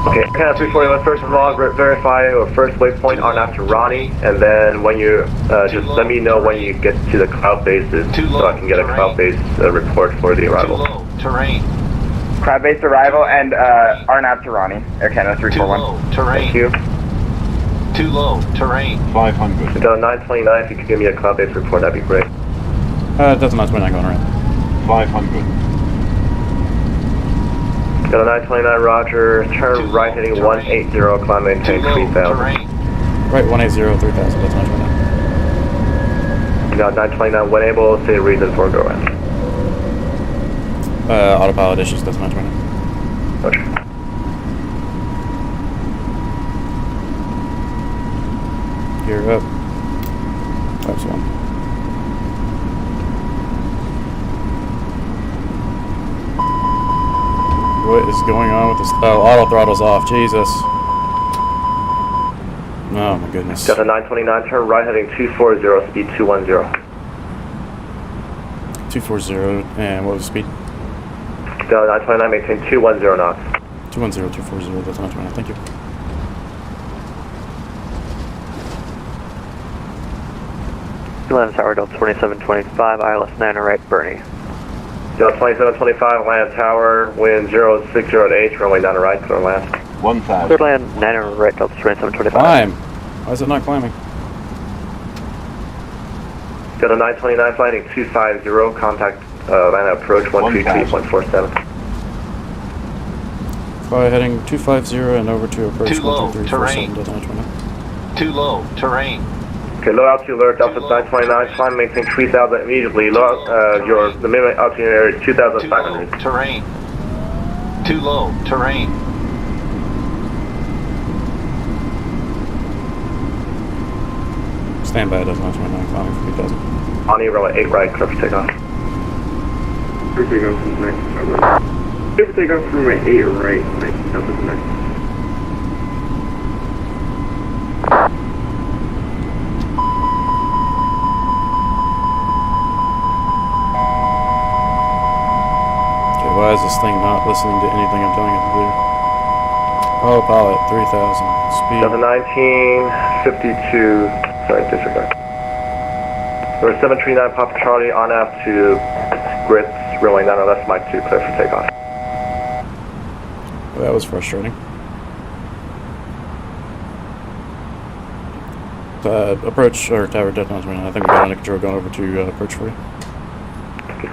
Okay, Air Canada 341, first of all, verify your first waypoint on out to Ronnie, and then when you, just let me know when you get to the cloud bases, so I can get a cloud-based report for the arrival. Too low. Terrain. Cloud-based arrival and RNAV to Ronnie, Air Canada 341. Too low. Terrain. Thank you. Too low. Terrain. 500. Delta 929, if you could give me a cloud-based report, that'd be great. Delta 929 going around. 500. Delta 929, roger, turn right heading 180, climb maintain 3000. Right, 180, 3000, Delta 929. Delta 929, when able, say a reason for go around. Autopilot issues, Delta 929. Okay. Gear up. That's one. What is going on with this? Oh, auto throttle's off. Jesus. Oh my goodness. Delta 929, turn right heading 240, speed 210. 240, and what was the speed? Delta 929, maintain 210 knots. 210, 240, Delta 929. Thank you. Atlanta Tower, Delta 2725, ILS 9 right, Bernie. Delta 2725, Atlanta Tower, wind 060 at H, runway 9 right, clear land. 1000. Clear land, 9 right, Delta 2725. Climb! Why is it not climbing? Delta 929, flighting 250, contact Atlanta approach 133.47. Fly heading 250 and over to approach Too low, 13347, terrain. Delta 929. Too low. Terrain. Okay, low altitude alert, Delta 929, climb maintain 3000 immediately. The minimum altitude area is 2500. Terrain. Too low. Terrain. Stand by, Delta 929, climbing for 3000. On your runway 8 right, clear for takeoff. Clear for takeoff from next. Clear for takeoff from runway 8 right, Delta next. Why is this thing not listening to anything I'm telling it to do? Autopilot, 3000. Speed. Delta 1952, sorry, disregard. Number 739, Papa Charlie, on aft to Grits, runway 9 left, Mike 2, clear for takeoff. Well, that was frustrating. Approach, or tower, Delta 929. I think we got under control going over to approach for you.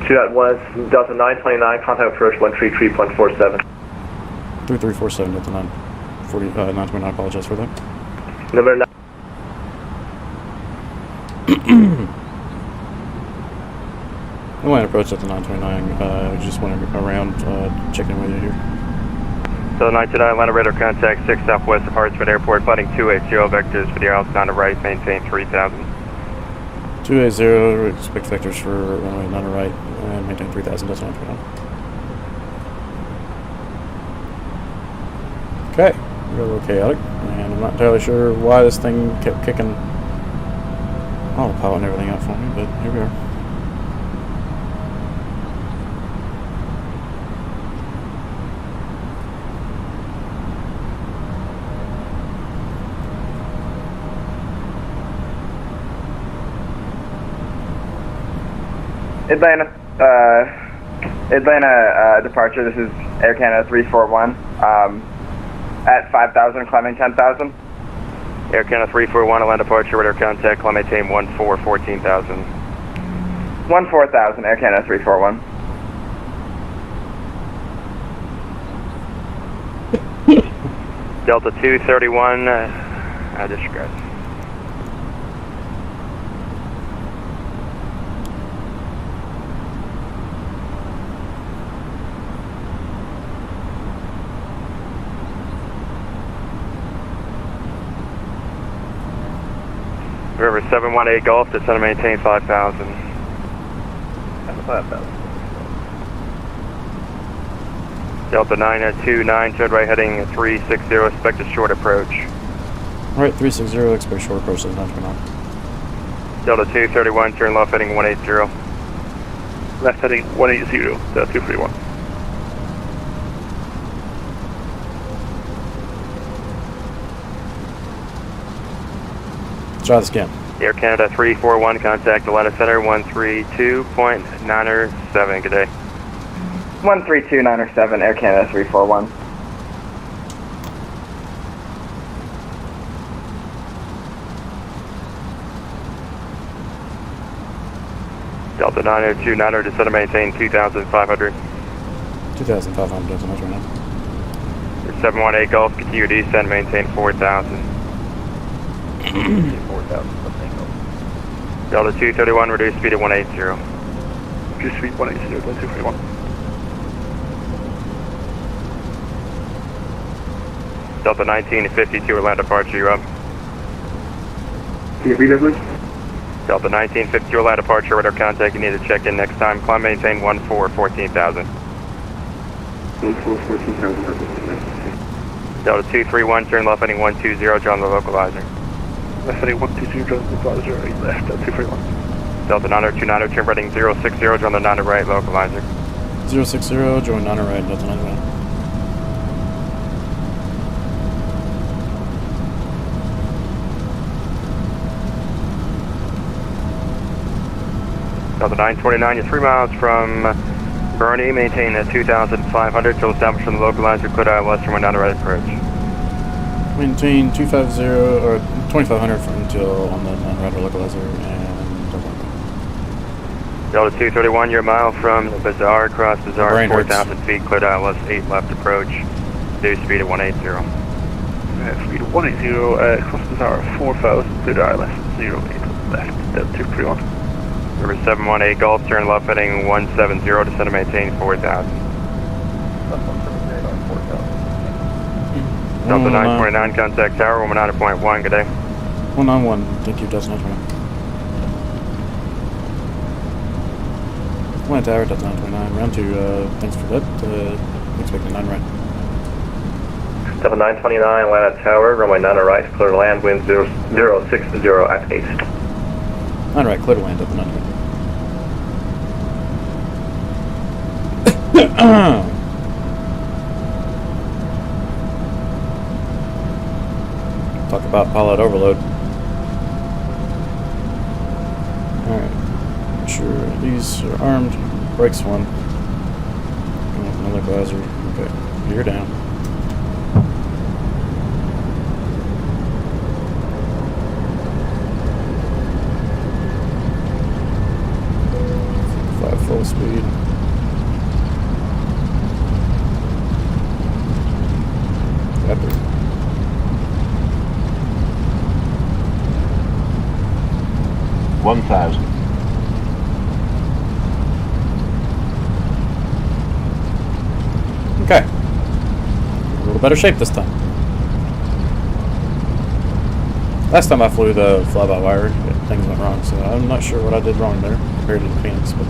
2 at 1, Delta 929, contact approach 133.47. 3347, Delta 929, I apologize for that. Number 9. I want to approach Delta 929, we just went around checking with you here. So 929, Atlanta radar contact 6 southwest of Hartsfield Airport, flighting 280, vectors for the ILS 9 right, maintain 3000. 280, expect vectors for runway 9 right, and maintain 3000, Delta 929. Okay, we're a little chaotic, and I'm not entirely sure why this thing kept kicking autopilot and everything out for me, but here we are. Atlanta departure, this is Air Canada 341, at 5,000, climbing 10,000. Air Canada 341, Atlanta departure, radar contact, climb maintain 14,000. 14,000, Air Canada 341. Delta 231, disregard. River 718 Golf, descend and maintain 5,000. 5,000. Delta 929, turn right heading 360, expect a short approach. Right, 360, expect short approach to the 929. Delta 231, turn left heading 180. Left heading 180, Delta 231. Try this again. Air Canada 341, contact Atlanta Center 132.97. Good day. 132.907, Air Canada 341. Delta 902, descend and maintain 2,500. 2,500, Delta 929. 718 Golf, continue to descend, maintain 4,000. 4,000, something. Delta 231, reduce speed at 180. Reduce speed 180, Delta 231. Delta 1952, Atlanta departure, you're up. Can you read that, please? Delta 1952, Atlanta departure, radar contact, you need to check in next time. Climb, maintain 14,000. 14,000. Delta 231, turn left heading 120, join the localizer. Left heading 120, join the localizer, 8 left, Delta 231. Delta 902, turn right heading 060, join the 9 right localizer. 060, join 9 right, Delta 929. Delta 929, you're 3 miles from Bernie, maintain 2,500 till established on the localizer, clear ILS from 9 right approach. Maintain 250 or 2,500 until on the 9 right localizer and Delta 231, you're a mile from the Bazaar, cross Bazaar, Brain 4,000 feet, clear ILS 8 left approach, reduce speed at 180. Speed 180, cross Bazaar, 4,000, clear ILS 08 left, Delta 231. River 718 Golf, turn left heading 170, descend and maintain 4,000. Delta 929, contact tower 190.1, good day. 191, thank you, Delta 929. Atlanta Tower, Delta 929, round 2, thanks for that, expecting 9 right. Delta 929, Atlanta Tower, runway 9 right, clear to land, wind 060 at 8. 9 right, clear to land, Delta 929. Talk about pilot overload. Alright. Make sure these are armed. Brakes 1. Another visor. Okay. You're down. Full speed. Epic. $1,000. Okay. A little better shape this time. Last time I flew the fly-by-wire, things went wrong, so I'm not sure what I did wrong there compared to the Phoenix, but.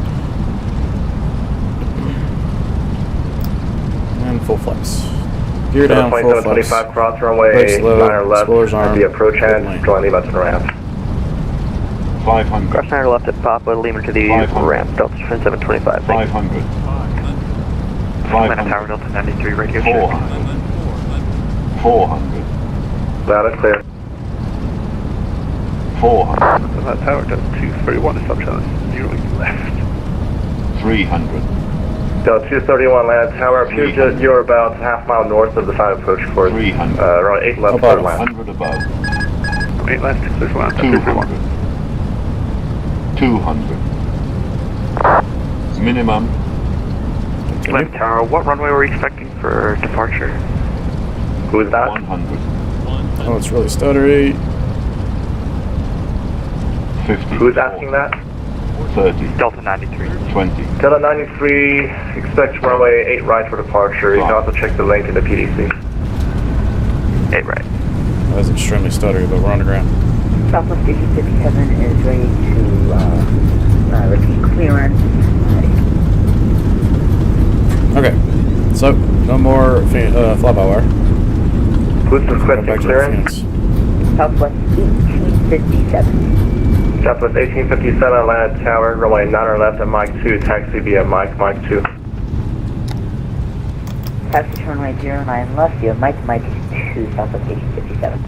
And full flex. Gear down, full flex. 2725 cross runway, Brakes low, 9 left, spoilers armed. the approach head, join the button ramp. 500. Cross 9 left at Papa, Lima to the ramp, Delta 725. 500. Atlanta Tower, Delta 93, radio check. 400. Loud and clear. 400. Atlanta Tower, Delta 231, assumption 0 left. 300. Delta 231, Atlanta Tower, appears you're about half mile north of the final approach course. 300. Around 8 left, clear to land. 100 above. 8 left, clear to land, 200. 200. Minimum. Atlanta Tower, what runway were we expecting for departure? Who is that? 100. Oh, it's really stuttery. 50. Who's asking that? 30. Delta 93. 20. Delta 93, expect runway 8 right for departure. You can also check the link in the PDC. 8 right. That was extremely stuttery, but we're on the ground. Southwest 1857 is ready to repeat clearance. Okay, so no more fly-by-wire. Who's requesting clearance? Southwest 1857. Southwest 1857, Atlanta Tower, runway 9 left at Mike 2, taxi via Mike 2. Taxi to runway 09 left via Mike 2, Southwest 1857.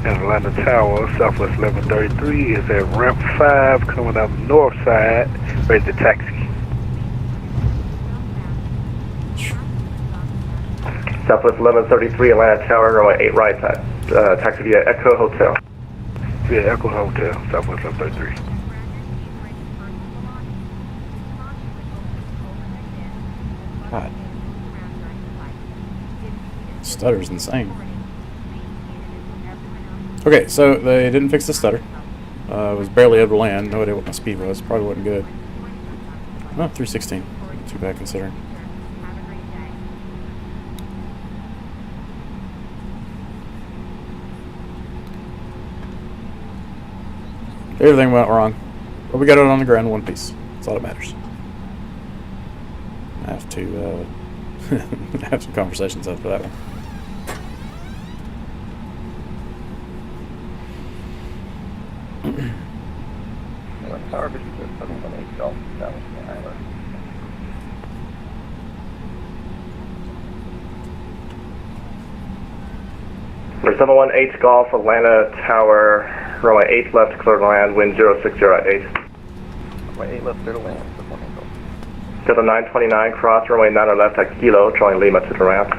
Atlanta Tower, Southwest 1133 is at ramp 5, coming out the north side, ready to taxi. Southwest 1133, Atlanta Tower, runway 8 right, taxi via Echo Hotel. Via Echo Hotel, Southwest 1133. God. Stutter's insane. Okay, so they didn't fix the stutter. Was barely able to land. No idea what my speed was. Probably wasn't good. Oh, 316. Not too bad considering. Everything went wrong. But we got it on the ground in one piece. That's all that matters. I have to have some conversations after that one. For 718 Golf, Atlanta Tower, runway 8 left, clear to land, wind 060 at 8. Runway 8 left, clear to land. Delta 929, cross runway 9 left at Kilo, drawing Lima to the ramp.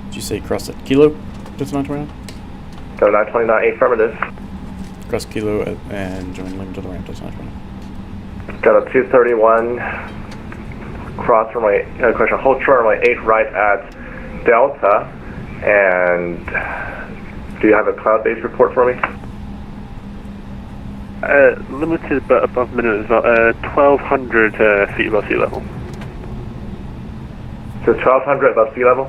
Did you say cross at Kilo? Delta 929? Delta 929, affirmative. Cross Kilo and join Lima to the ramp. Delta 929. Delta 231, cross runway, question, hold short runway 8 right at Delta, and do you have a cloud-based report for me? Limited but above minimum is about 1,200 feet above sea level. So 1,200 above sea level?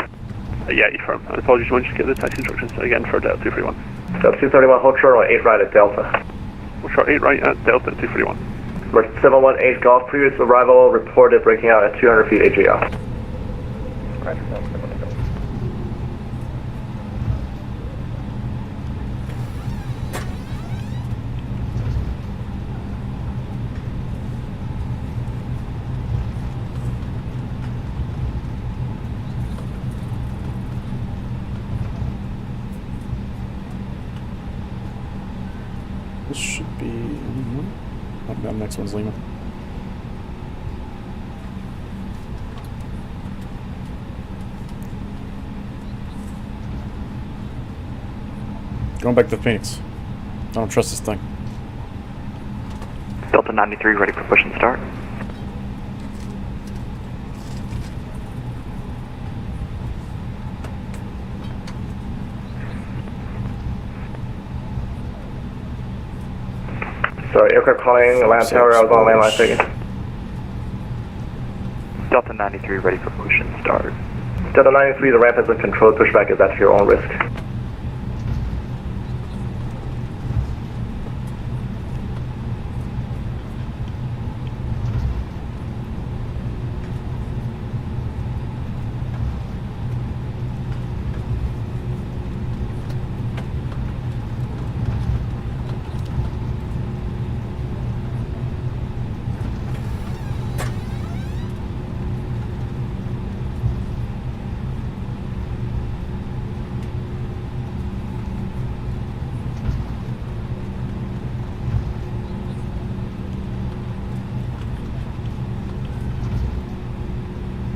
Yeah, you're firm. I apologize, once you get the taxi instructions again for Delta 231. Delta 231, hold short runway 8 right at Delta. Hold short 8 right at Delta 231. 718 Golf, previous arrival reported breaking out at 200 feet AGL. This should be... Oh, the next one's Lima. Going back to Phoenix. I don't trust this thing. Delta 93 ready for push and start. Sorry, aircraft calling Atlanta Tower, I was on landline second. Delta 93 ready for push and start. Delta 93, the ramp has been controlled, pushback is at your own risk.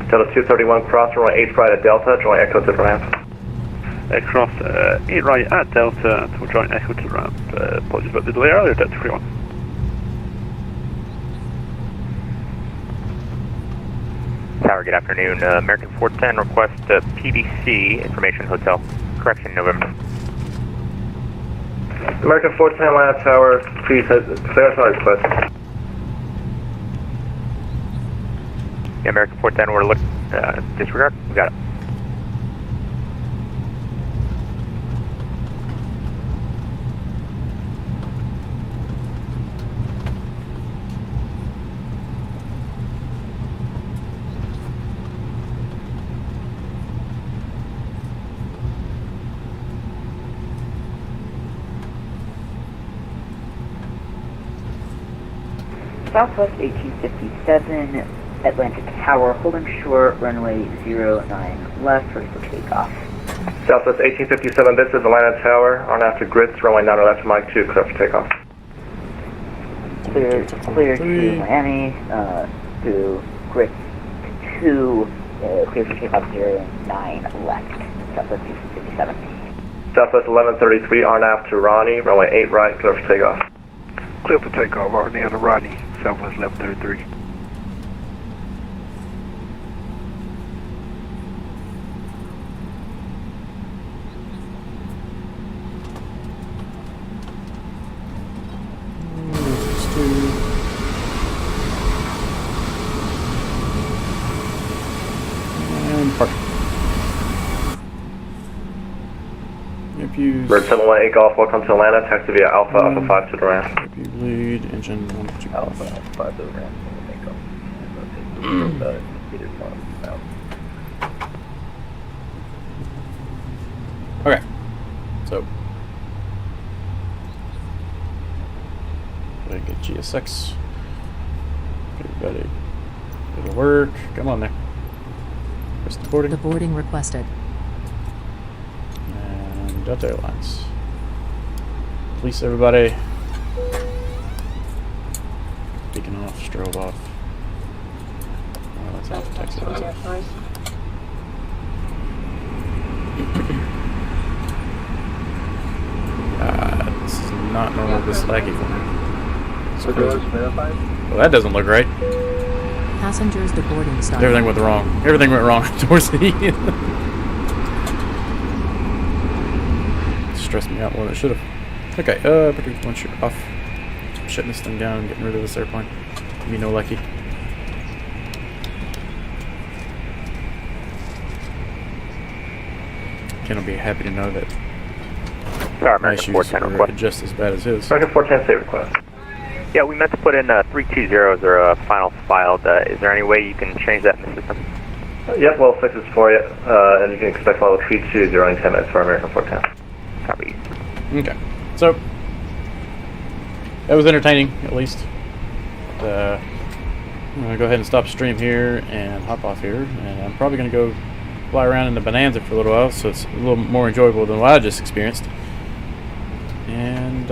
Delta 231, cross runway 8 right at Delta, join Echo to the ramp. Cross 8 right at Delta, we'll join Echo to the ramp. Apologies about the delay earlier, Delta 31. Tower, good afternoon. American 410, request PBC, Information Hotel. Correction, November. American 410, Atlanta Tower, please clear us on request. Yeah, American 410, we're looking, disregard, we got it. Southwest 1857, Atlanta Tower, holding short, runway 09 left, ready for takeoff. Southwest 1857, this is Atlanta Tower, on after grits, runway 9 left, Mike 2, clear for takeoff. Clear to Miami, through grit 2, clear for takeoff 09 left, Southwest 1857. Southwest 1133, RNAV to Ronnie, runway 8 right, clear for takeoff. Clear for takeoff, RNAV to Ronnie, Southwest 1133. And park. Bird 718 Golf, welcome to Atlanta. Taxi via Alpha, Alpha 5 to the ramp. If you lead, engine 1 2 Alpha 5 to the ramp. Okay, so I get GSX. Everybody, it'll work. Come on there. Press the boarding. The boarding requested. And Delta Airlines. Police, everybody. Beacon off, strobe off. Oh, that's Alpha Taxi. This is not normal, this laggy for me. So well, that doesn't look right. Passengers deboarding started. Everything went wrong. Everything went wrong towards the end. Stressed me out more than it should have. Okay, produce one ship off. I'm shutting this thing down and getting rid of this airplane. Give me no lucky. Ken will be happy to know that my issues are just as bad as his. American 410 state request. Yeah, we meant to put in 320 as our final filed. Is there any way you can change that in the system? Yep, we'll fix this for you, and you can expect follow 320 in 10 minutes for American 410. Copy. Okay, so that was entertaining, at least. But, I'm going to go ahead and stop stream here and hop off here, and I'm probably going to go fly around in the Bonanza for a little while, so it's a little more enjoyable than what I just experienced. And